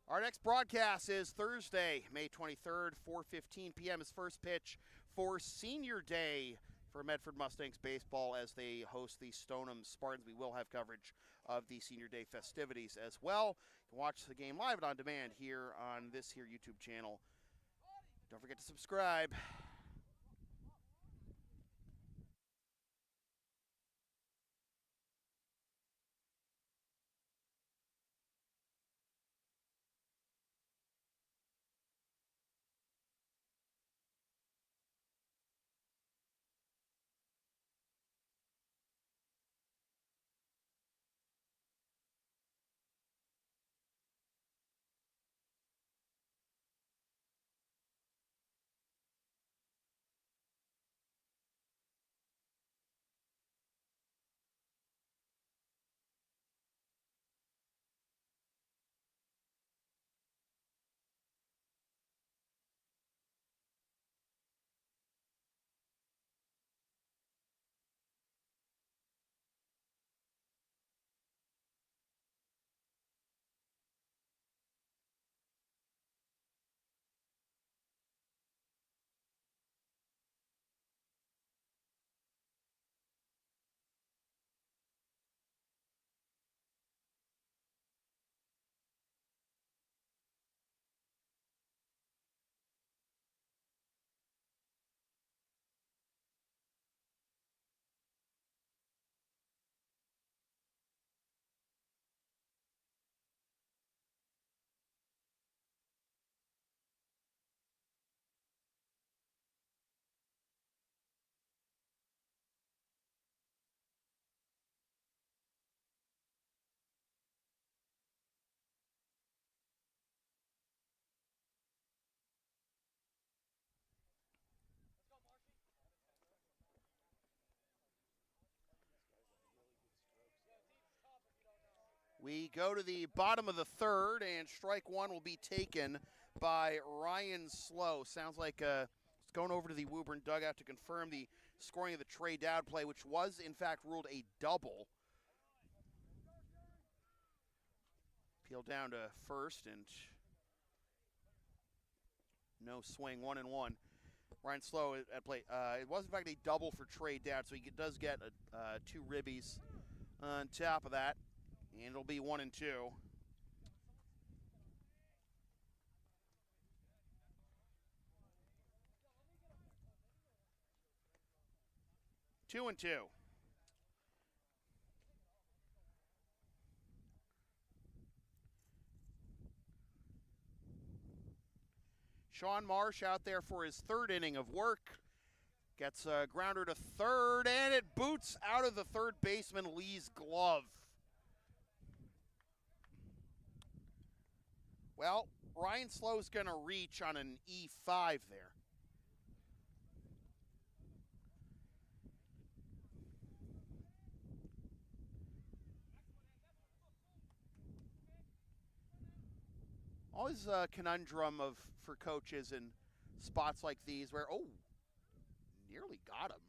Our next broadcast is Thursday, May 23rd, 4:15 p.m. is first pitch for Senior Day for Medford Mustangs baseball as they host the Stoneham Spartans. We will have coverage of the Senior Day festivities as well. You can watch the game live and on demand here on this here YouTube channel. Don't forget to subscribe. We go to the bottom of the third, and strike one will be taken by Ryan Slow. Sounds like it's going over to the Woburn dugout to confirm the scoring of the Trey Dowd play, which was, in fact, ruled a double. Peel down to first, and no swing, 1-1. Ryan Slow at play. It was, in fact, a double for Trey Dowd, so he does get 2 ribbies on top of that. And it'll be 1-2. 2-2. Sean Marsh out there for his 3rd inning of work. Gets a grounder to third, and it boots out of the third baseman Lee's glove. Well, Ryan Slow's going to reach on an E5 there. Always a conundrum for coaches in spots like these where, nearly got him.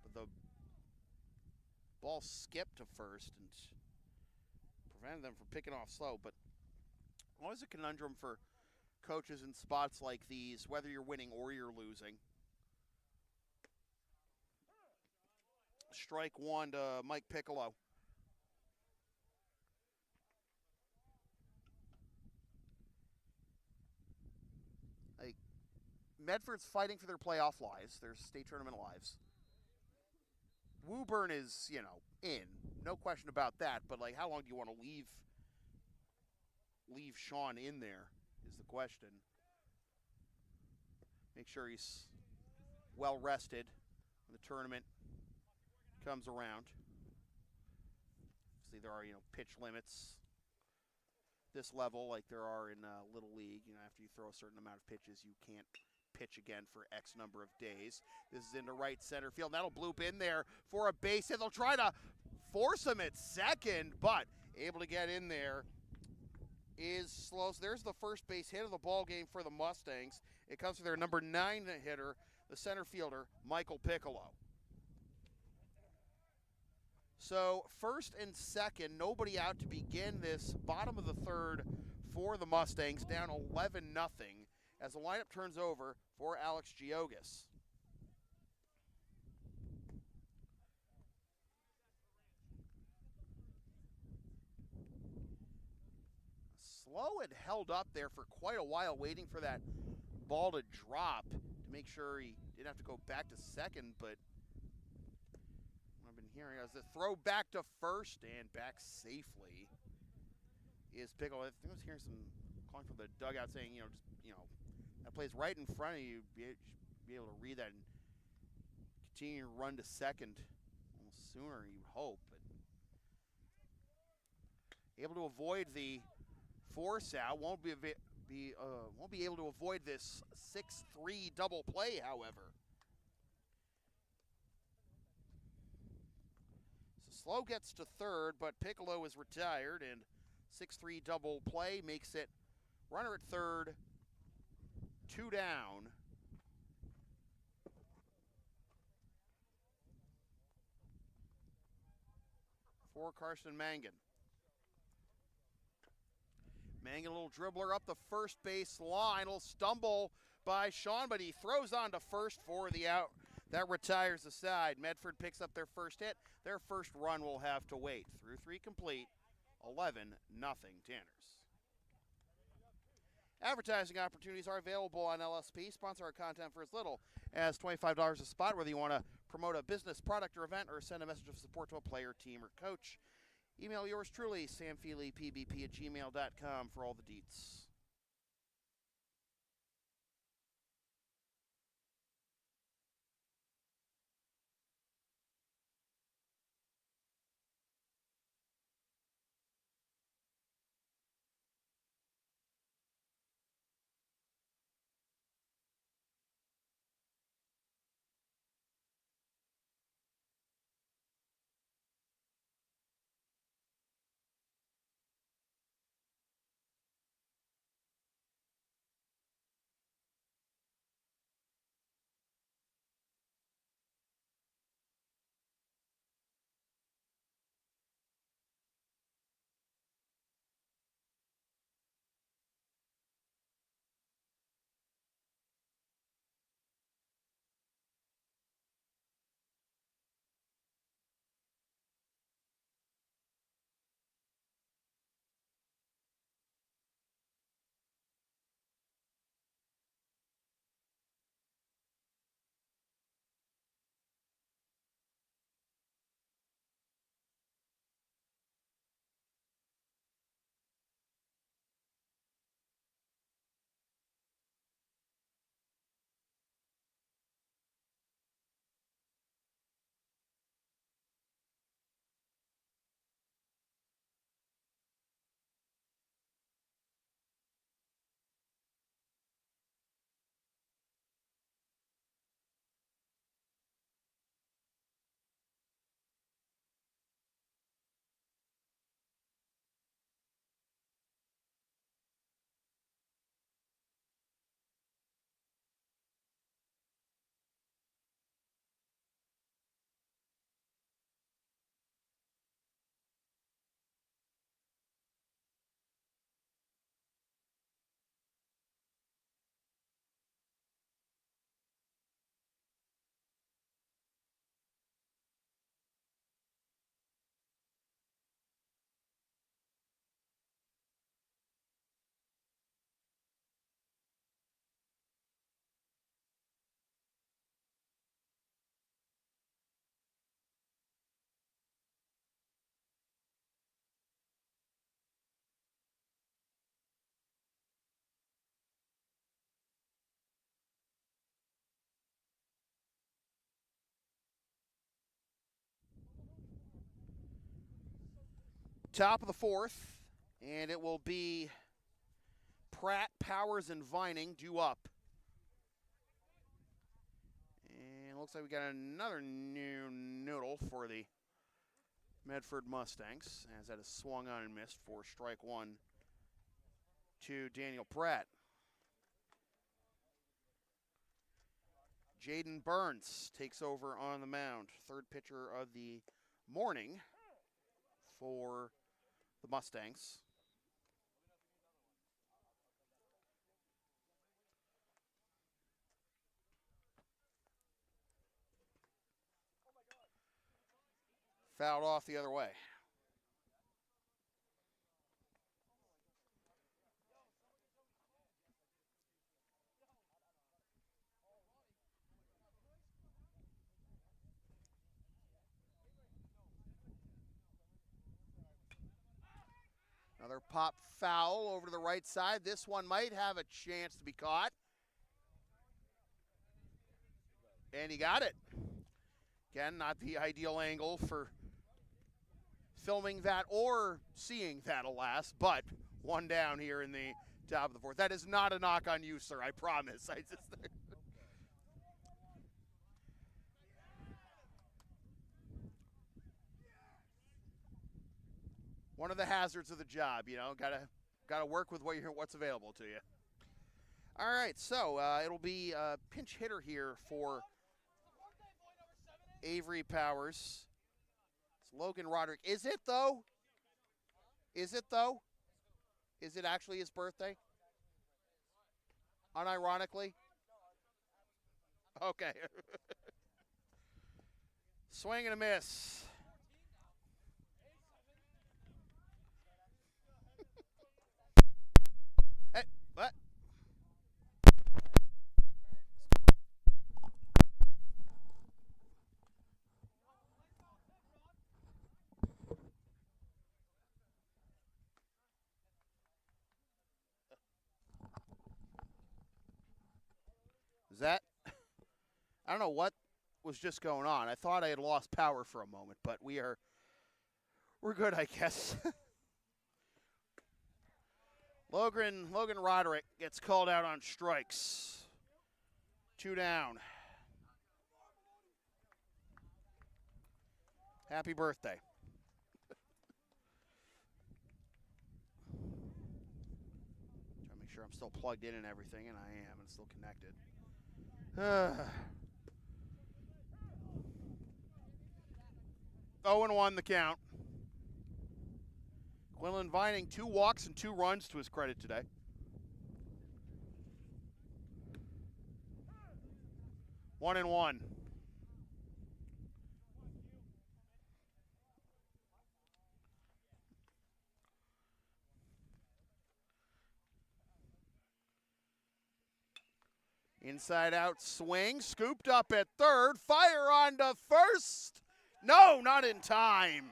But the ball skipped to first and prevented them from picking off Slow. But always a conundrum for coaches in spots like these, whether you're winning or you're losing. Strike one to Mike Piccolo. Medford's fighting for their playoff lives, their state tournament lives. Woburn is, in. No question about that. But, how long do you want to leave Sean in there is the question. Make sure he's well rested when the tournament comes around. Obviously, there are, pitch limits this level like there are in Little League. After you throw a certain amount of pitches, you can't pitch again for X number of days. This is into right center field. That'll bloop in there for a base hit. They'll try to force him at second, but able to get in there is Slow. So there's the first base hit of the ball game for the Mustangs. It comes to their number 9 hitter, the center fielder, Michael Piccolo. So first and second, nobody out to begin this bottom of the third for the Mustangs, down 11-0 as the lineup turns over for Alex Giogas. Slow had held up there for quite a while, waiting for that ball to drop to make sure he didn't have to go back to second, but what I've been hearing is the throw back to first and back safely is Piccolo. I think I was hearing some calling from the dugout saying, that plays right in front of you. Be able to read that and continue to run to second a little sooner, you'd hope. But able to avoid the force out. Won't be able to avoid this 6-3 double play, however. So Slow gets to third, but Piccolo is retired, and 6-3 double play makes it runner at third, 2 down. For Carson Mangan. Mangan, a little dribbler up the first base line. A little stumble by Sean, but he throws on to first for the out. That retires the side. Medford picks up their first hit. Their first run will have to wait. Through 3 complete, 11-0 Tanners. Advertising opportunities are available on LSP. Sponsor our content for as little as $25 a spot, whether you want to promote a business, product, or event, or send a message of support to a player, team, or coach. Email yours truly, samfeelypbp@gmail.com for all the deets. Top of the fourth, and it will be Pratt, Powers, and Vining due up. And it looks like we got another new noodle for the Medford Mustangs, as that is swung on and missed for strike one to Daniel Pratt. Jaden Burns takes over on the mound, third pitcher of the morning for the Mustangs. Fouled off the other way. Another pop foul over to the right side. This one might have a chance to be caught. And he got it. Again, not the ideal angle for filming that or seeing that, alas, but one down here in the top of the fourth. That is not a knock on you, sir, I promise. One of the hazards of the job, you know, gotta work with what's available to you. All right, so it'll be a pinch hitter here for Avery Powers. It's Logan Roderick. Is it though? Is it though? Is it actually his birthday? Unironically? Okay. Swing and a miss. Hey, what? Is that? I don't know what was just going on. I thought I had lost power for a moment, but we're good, I guess. Logan Roderick gets called out on strikes. 2 down. Happy birthday. Trying to make sure I'm still plugged in and everything, and I am, and still connected. 0-1 the count. Quinlan Vining, 2 walks and 2 runs to his credit today. One and one. Inside out swing, scooped up at third, fire on to first. No, not in time.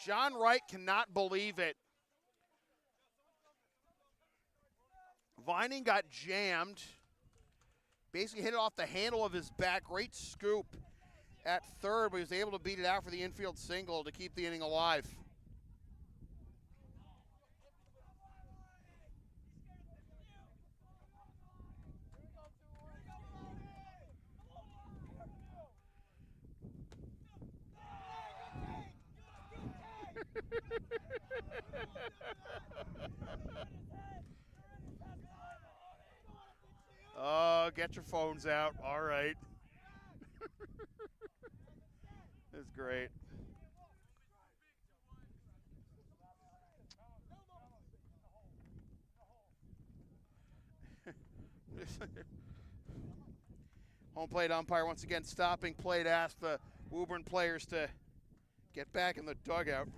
John Wright cannot believe it. Vining got jammed. Basically hit it off the handle of his bat. Great scoop at third, but he was able to beat it out for the infield single to keep the inning alive. Oh, get your phones out. All right. That's great. Home plate umpire once again stopping play to ask the Woburn players to get back in the dugout.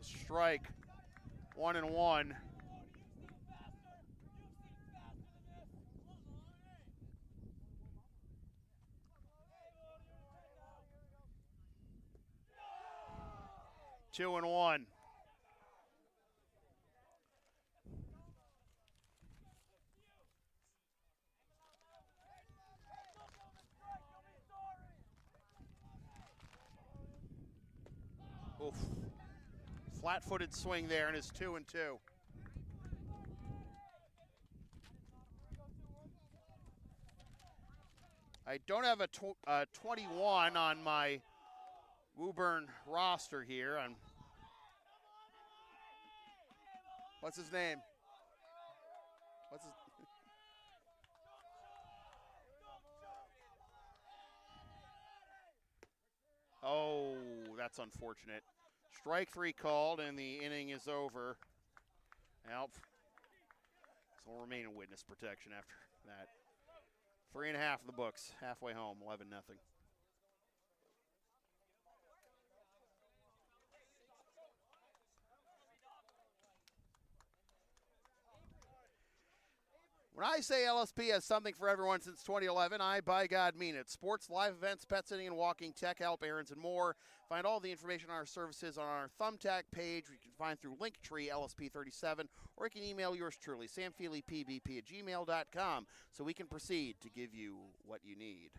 Strike. 1-1. Two and one. Flat-footed swing there, and it's 2-2. I don't have a 21 on my Woburn roster here. What's his name? Oh, that's unfortunate. Strike 3 called, and the inning is over. Now, so we'll remain in witness protection after that. 3.5 in the books, halfway home, 11-0. When I say LSP has something for everyone since 2011, I, by God, mean it. Sports, live events, pet sitting and walking, tech help, errands, and more. Find all the information on our services on our Thumbtack page, which you can find through Linktree LSP37, or you can email yours truly, samfeelypbp@gmail.com, so we can proceed to give you what you need.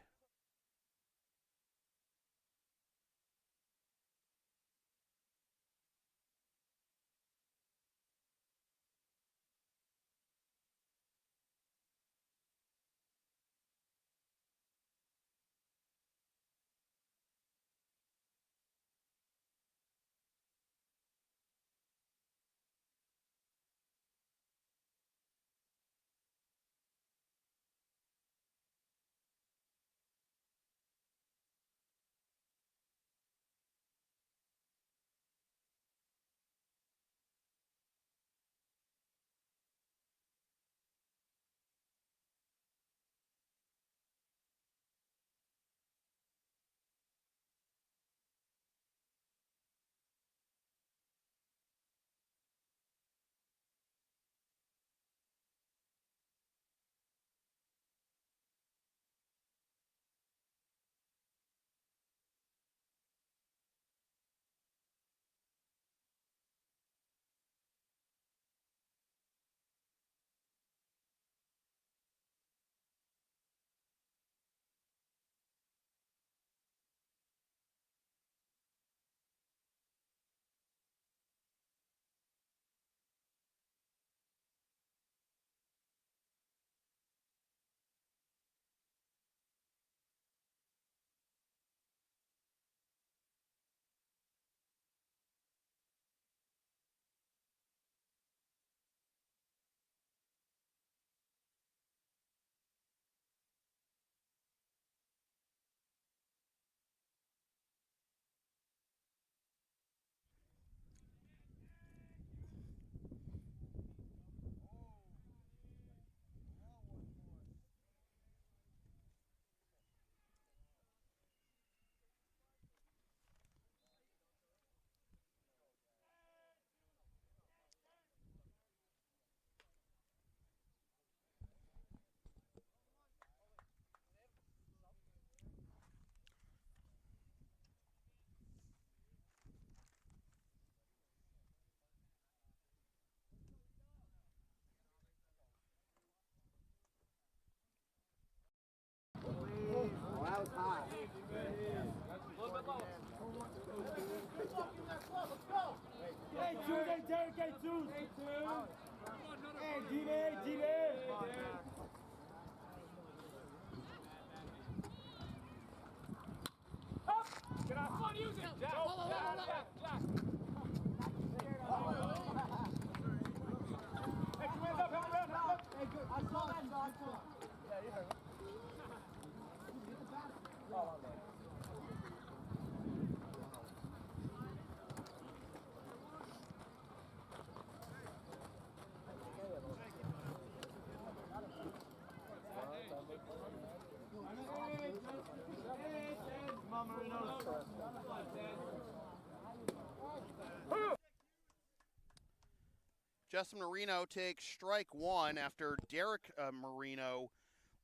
Justin Marino takes strike 1 after Derek Marino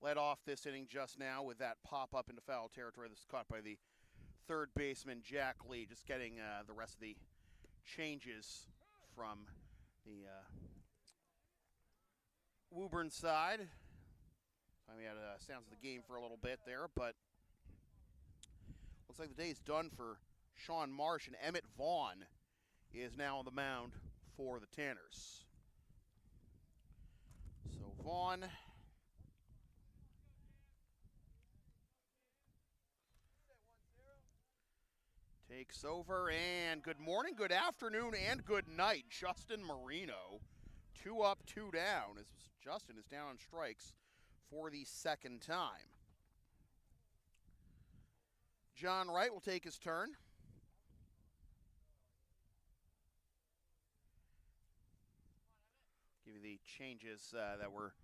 led off this inning just now with that pop-up into foul territory that's caught by the third baseman, Jack Lee, just getting the rest of the changes from the Woburn side. We had sounds of the game for a little bit there, but looks like the day's done for Sean Marsh, and Emmett Vaughn is now on the mound for the Tanners. So Vaughn takes over, and good morning, good afternoon, and good night, Justin Marino. 2 up, 2 down, as Justin is down on strikes for the second time. John Wright will take his turn. Give you the changes that were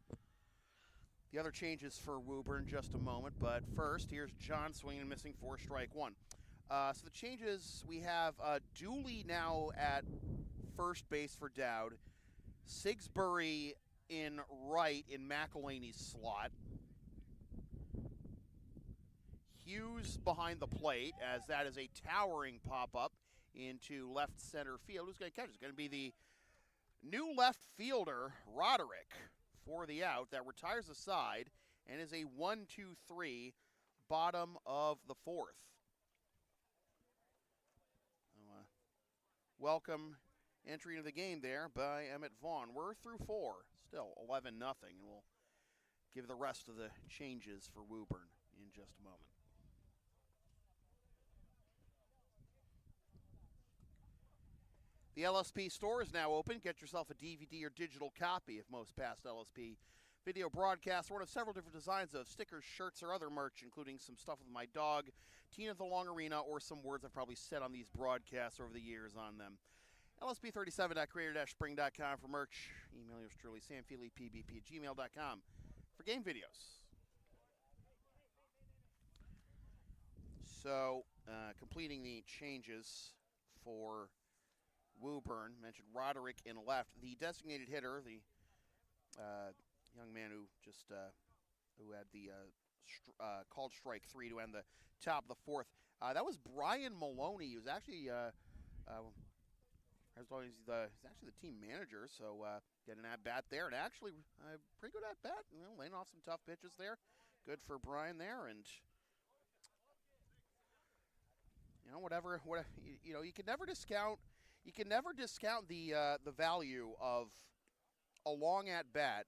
the other changes for Woburn in just a moment, but first, here's John swinging, missing for strike one. So the changes, we have Dooley now at first base for Dowd, Sigsbury in right in McElhaney's slot, Hughes behind the plate, as that is a towering pop-up into left center field. Who's going to catch it? It's going to be the new left fielder, Roderick, for the out. That retires the side and is a 1-2-3, bottom of the fourth. Welcome entry into the game there by Emmett Vaughn. We're through 4, still 11-0, and we'll give the rest of the changes for Woburn in just a moment. The LSP store is now open. Get yourself a DVD or digital copy of most past LSP video broadcasts. One of several different designs of stickers, shirts, or other merch, including some stuff with my dog, Tina the Long Arena, or some words I've probably said on these broadcasts over the years on them. LSP37.creator-spring.com for merch. Email yours truly, samfeelypbp@gmail.com for game videos. So, completing the changes for Woburn, mentioned Roderick in left. The designated hitter, the young man who just who had the called strike 3 to end the top of the fourth. That was Brian Maloney. He was actually he's actually the team manager, so getting an at-bat there, and actually pretty good at-bat, laying off some tough pitches there. Good for Brian there, and whatever you can never discount. You can never discount the value of a long at-bat,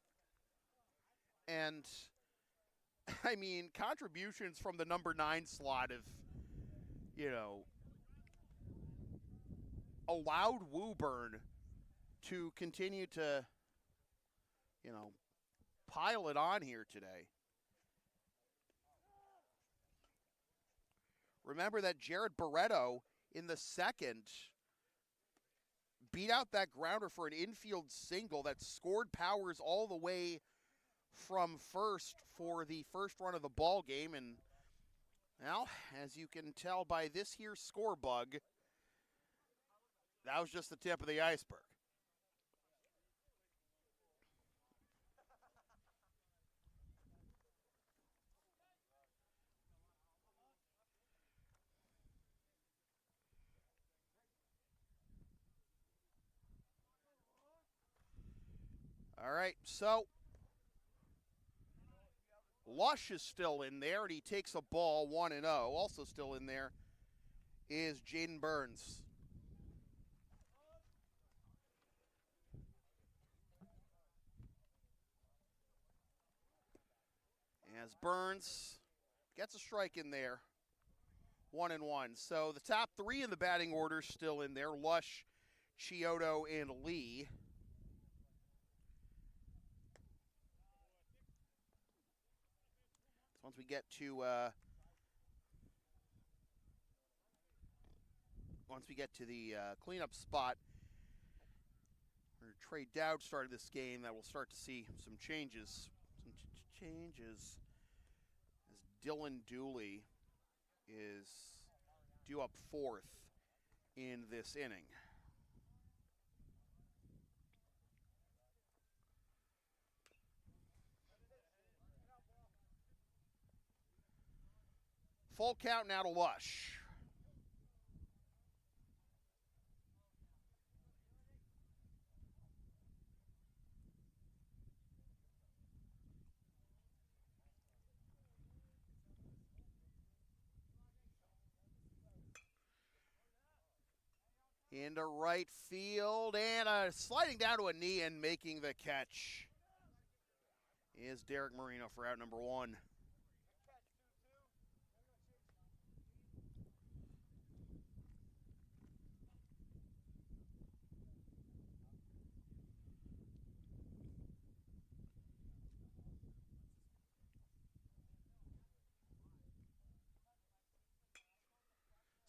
and I mean contributions from the number 9 slot have, allowed Woburn to continue to, pile it on here today. Remember that Jared Barreto in the second beat out that grounder for an infield single that scored Powers all the way from first for the first run of the ball game. And now, as you can tell by this here score bug, that was just the tip of the iceberg. All right, so Lush is still in there, and he takes a ball 1-0. Also still in there is Jaden Burns. As Burns gets a strike in there, 1-1. So the top 3 in the batting order still in there, Lush, Chiodo, and Lee. Once we get to the cleanup spot where Trey Dowd started this game, that we'll start to see some changes. As Dylan Dooley is due up 4th in this inning. Full count now to Lush. into right field, and sliding down to a knee and making the catch is Derek Marino for out number 1.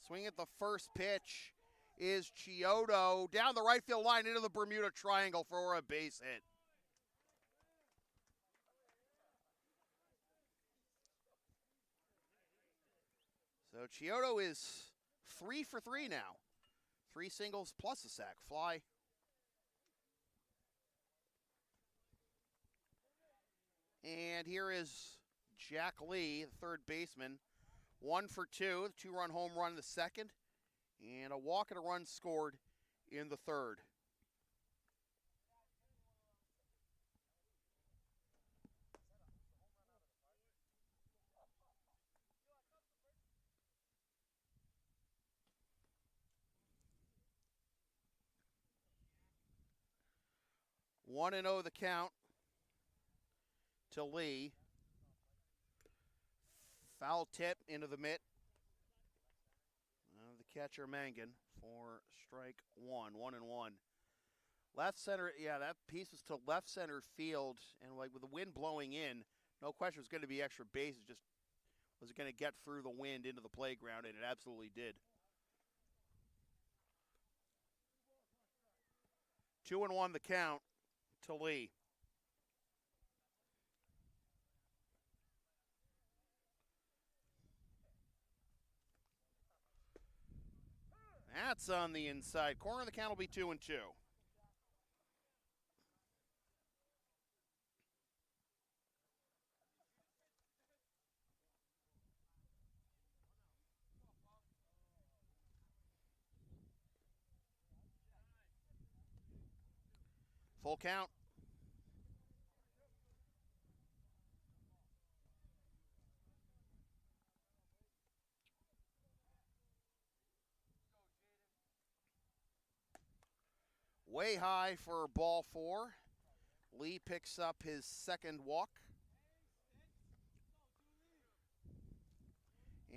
Swing at the first pitch is Chiodo down the right field line into the Bermuda Triangle for a base hit. So Chiodo is 3 for 3 now. 3 singles plus a sac fly. And here is Jack Lee, the third baseman. 1 for 2, 2-run home run in the second, and a walk and a run scored in the third. One and 0 the count to Lee. Foul tip into the mitt. The catcher Mangan for strike 1, 1-1. Left center, yeah, that piece was to left center field, and like with the wind blowing in, no question it was going to be extra bases. Just was it going to get through the wind into the playground, and it absolutely did. 2-1 the count to Lee. That's on the inside corner. The count will be 2-2. Full count. Way high for ball 4. Lee picks up his second walk.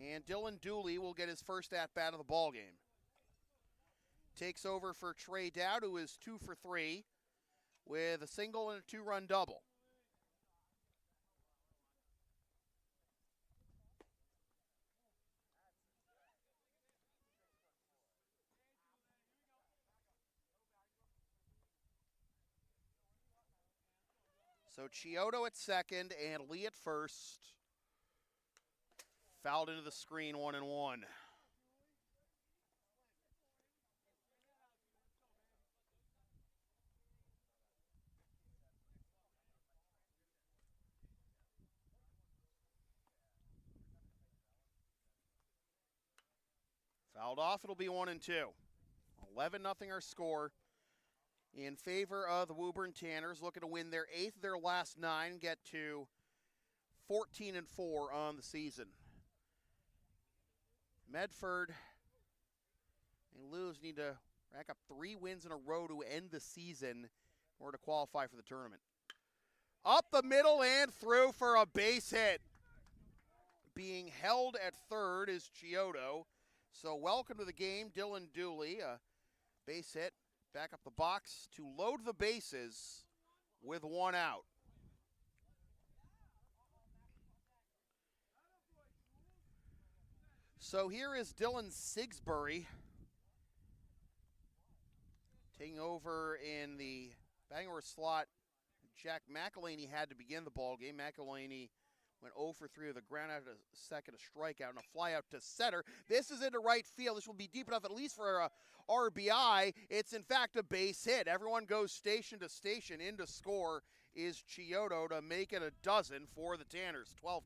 And Dylan Dooley will get his first at-bat of the ball game. Takes over for Trey Dowd, who is 2 for 3 with a single and a 2-run double. So Chiodo at second and Lee at first. Fouled into the screen, 1-1. Fouled off, it'll be 1-2. 11-0 our score in favor of the Woburn Tanners, looking to win their 8th of their last 9, get to 14-4 on the season. Medford and Lewis need to rack up 3 wins in a row to end the season in order to qualify for the tournament. Up the middle and through for a base hit. Being held at third is Chiodo. So welcome to the game, Dylan Dooley. A base hit, back up the box to load the bases with 1 out. So here is Dylan Sigsbury taking over in the batting order slot. Jack McElhaney had to begin the ball game. McElhaney went 0 for 3 with a ground out, a second, a strikeout, and a fly out to center. This is into right field. This will be deep enough at least for a RBI. It's in fact a base hit. Everyone goes station to station. In to score is Chiodo to make it a dozen for the Tanners, 12-0.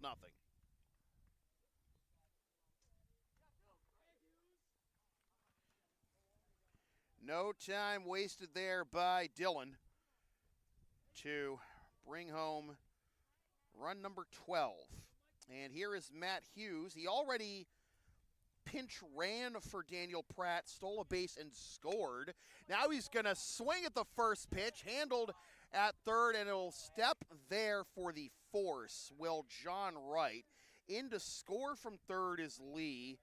No time wasted there by Dylan to bring home run number 12. And here is Matt Hughes. He already pinch ran for Daniel Pratt, stole a base and scored. Now he's going to swing at the first pitch, handled at third, and it'll step there for the force. Will John Wright. In to score from third is Lee.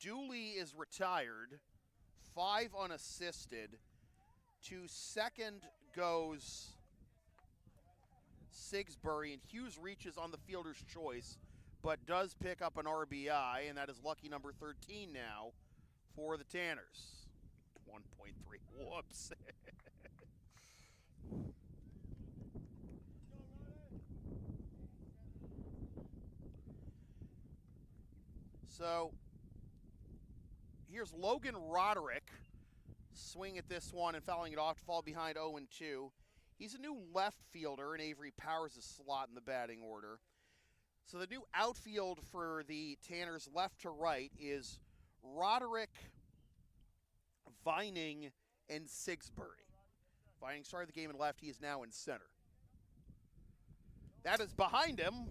Dooley is retired, 5 unassisted. To second goes Sigsbury, and Hughes reaches on the fielder's choice, but does pick up an RBI, and that is lucky number 13 now for the Tanners. 1.3, whoops. So, here's Logan Roderick. Swing at this one and fouling it off to fall behind 0-2. He's a new left fielder, and Avery Powers is slot in the batting order. So the new outfield for the Tanners left to right is Roderick, Vining, and Sigsbury. Vining started the game in left. He is now in center. That is behind him.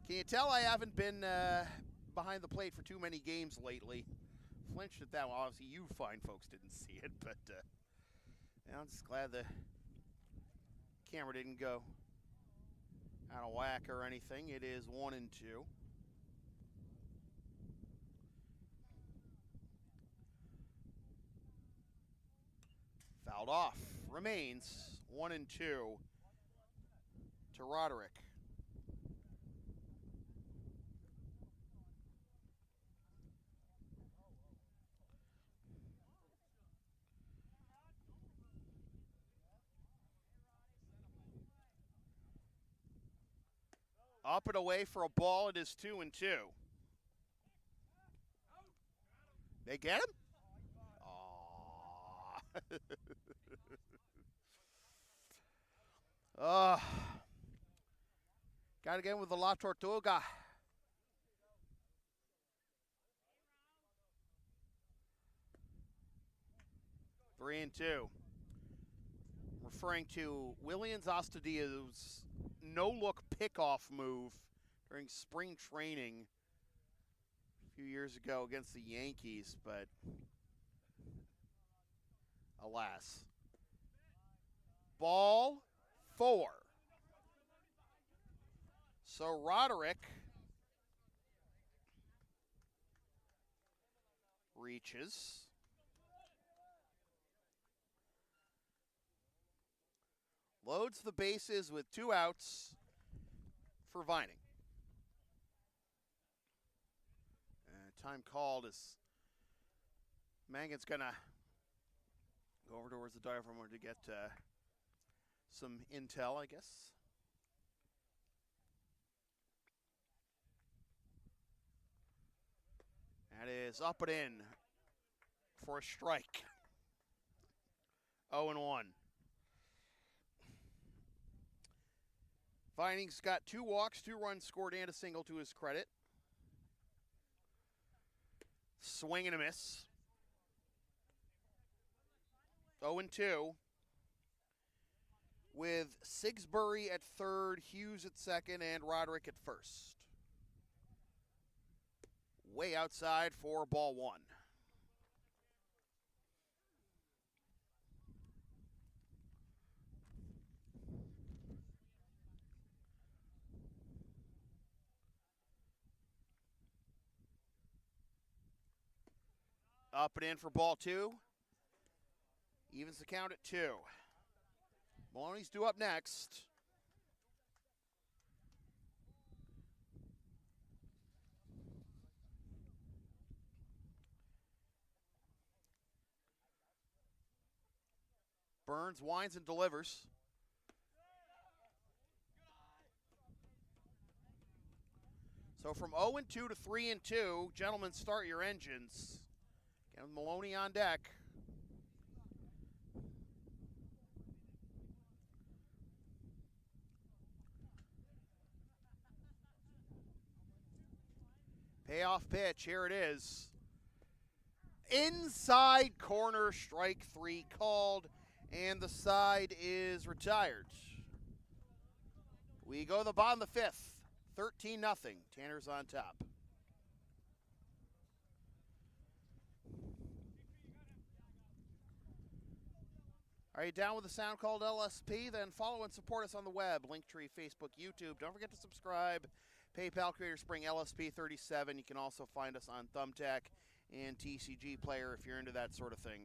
Can you tell I haven't been behind the plate for too many games lately? Flinched at that one. Obviously, you fine folks didn't see it, but I'm just glad the camera didn't go out of whack or anything. It is 1-2. Fouled off. Remains 1-2 to Roderick. Up and away for a ball. It is 2-2. They get him? Aww. Got to get him with the La Tortuga. Three and two. Referring to Williams Astudillo's no-look pickoff move during spring training a few years ago against the Yankees, but alas. Ball 4. So Roderick reaches. Loads the bases with 2 outs for Vining. Time called as Mangan's going to go over towards the diaphragm to get some intel, I guess. That is up and in for a strike. 0-1. Vining's got 2 walks, 2 runs scored, and a single to his credit. Swing and a miss. 0-2. With Sigsbury at third, Hughes at second, and Roderick at first. Way outside for ball 1. Up and in for ball 2. Evens the count at 2. Maloney's due up next. Burns winds and delivers. So from 0-2 to 3-2, gentlemen, start your engines. Again, Maloney on deck. Payoff pitch, here it is. Inside corner, strike 3 called, and the side is retired. We go to the bottom of the 5th, 13-0, Tanners on top. Are you down with a sound called LSP? Then follow and support us on the web, Linktree, Facebook, YouTube. Don't forget to subscribe. PayPal Creator Spring LSP37. You can also find us on Thumbtack and TCG Player if you're into that sort of thing.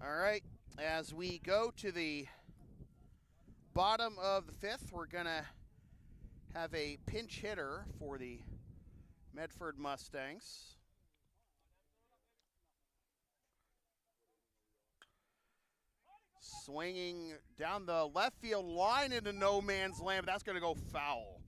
All right, as we go to the bottom of the fifth, we're going to have a pinch hitter for the Medford Mustangs. Swinging down the left field line into no man's land, but that's going to go foul.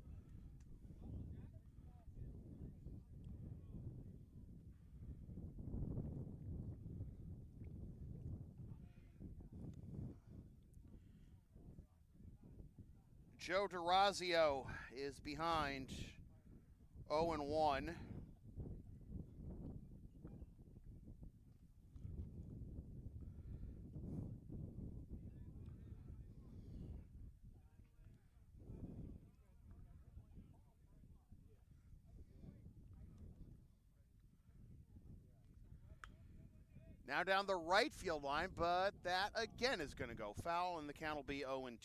Joe DeRazio is behind 0-1. Now down the right field line, but that again is going to go foul, and the count will be 0-2.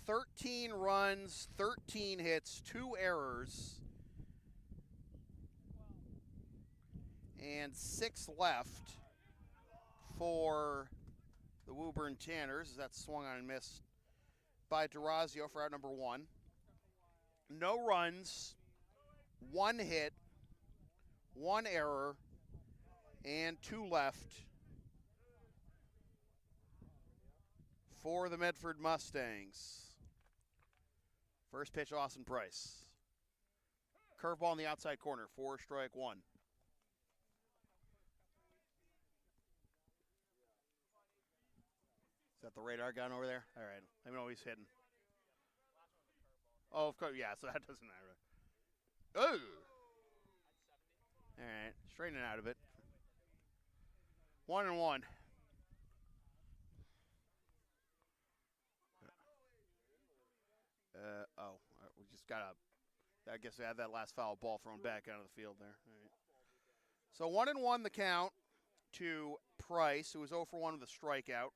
13 runs, 13 hits, 2 errors, and 6 left for the Woburn Tanners. That's swung on and missed by DeRazio for out number 1. No runs, 1 hit, 1 error, and 2 left for the Medford Mustangs. First pitch, Austin Price. Curveball in the outside corner, 4 strike 1. Is that the radar gun over there? All right, let me know he's hitting. Oh, of course, yeah, so that doesn't matter. Oh! All right, straightening out of it. 1-1. We just got to, I guess we had that last foul ball thrown back out of the field there. All right. So 1-1 the count to Price, who was 0-1 with a strikeout.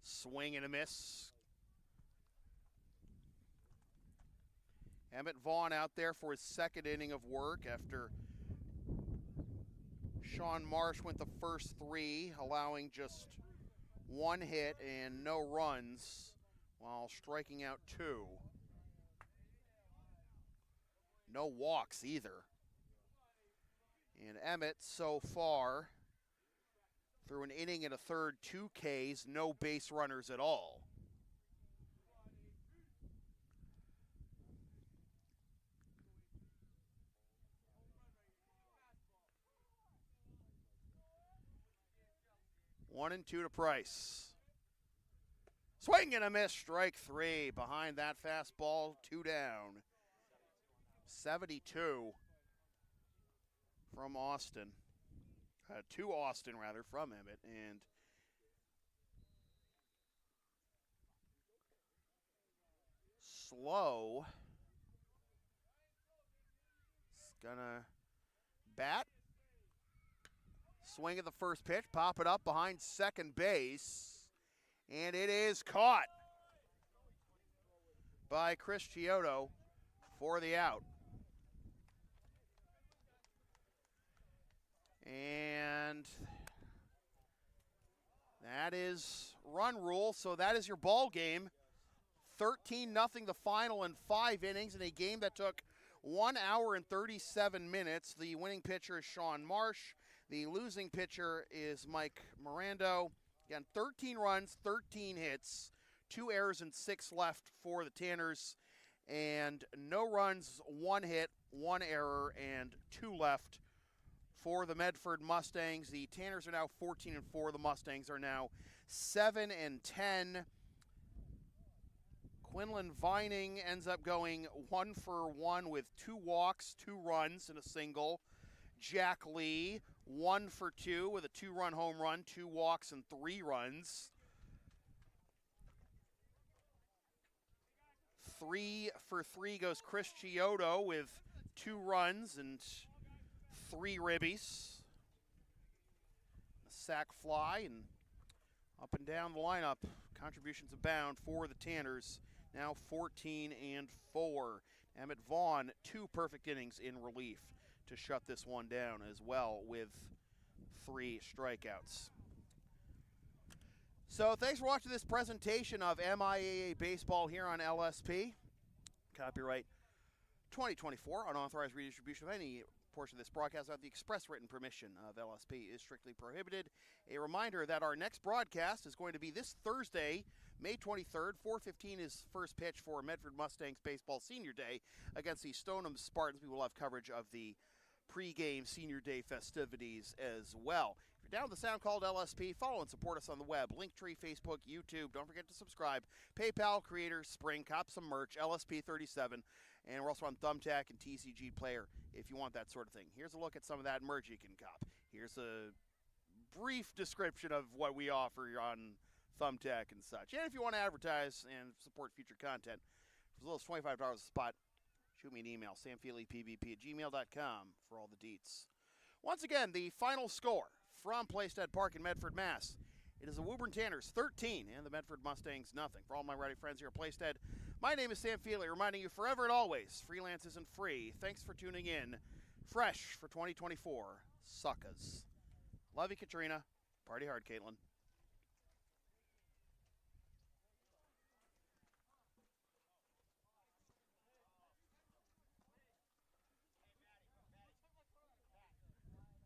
Swing and a miss. Emmett Vaughn out there for his second inning of work after Sean Marsh went the first 3, allowing just 1 hit and no runs while striking out 2. No walks either. And Emmett so far, through an inning and a third, 2 Ks, no base runners at all. One and 2 to Price. Swing and a miss, strike 3. Behind that fastball, 2 down. 72 from Austin. To Austin, rather, from Emmett. And Slow is gonna bat. Swing at the first pitch, pop it up behind second base, and it is caught by Chris Chiodo for the out. And that is run rule, so that is your ball game. 13-0 the final in 5 innings in a game that took 1 hour and 37 minutes. The winning pitcher is Sean Marsh. The losing pitcher is Mike Mirando. Again, 13 runs, 13 hits, 2 errors and 6 left for the Tanners, and no runs, 1 hit, 1 error, and 2 left for the Medford Mustangs. The Tanners are now 14-4. The Mustangs are now 7-10. Quinlan Vining ends up going 1 for 1 with 2 walks, 2 runs, and a single. Jack Lee, 1 for 2 with a 2-run home run, 2 walks, and 3 runs. 3 for 3 goes Chris Chiodo with 2 runs and 3 ribbies. A sac fly, and up and down the lineup, contributions abound for the Tanners. Now 14-4. Emmett Vaughn, 2 perfect innings in relief to shut this one down as well with 3 strikeouts. So thanks for watching this presentation of MIAA baseball here on LSP. Copyright 2024. Unauthorized redistribution of any portion of this broadcast without the express written permission of LSP is strictly prohibited. A reminder that our next broadcast is going to be this Thursday, May 23rd. 4:15 is first pitch for Medford Mustangs Baseball Senior Day against the Stoneham Spartans. We will have coverage of the pregame Senior Day festivities as well. If you're down with the sound called LSP, follow and support us on the web. Linktree, Facebook, YouTube. Don't forget to subscribe. PayPal, Creators, Spring, cop some merch, LSP37. And we're also on Thumbtack and TCG Player if you want that sort of thing. Here's a look at some of that merch you can cop. Here's a brief description of what we offer on Thumbtack and such. And if you want to advertise and support future content, for as little as $25 a spot, shoot me an email, samfeelypvp@gmail.com for all the deets. Once again, the final score from Playstead Park in Medford, Mass. It is the Woburn Tanners 13 and the Medford Mustangs nothing. For all my writing friends here at Playstead, my name is Sam Feely, reminding you forever and always, freelance isn't free. Thanks for tuning in. Fresh for 2024, suckers. Love you, Katrina. Party hard, Caitlin.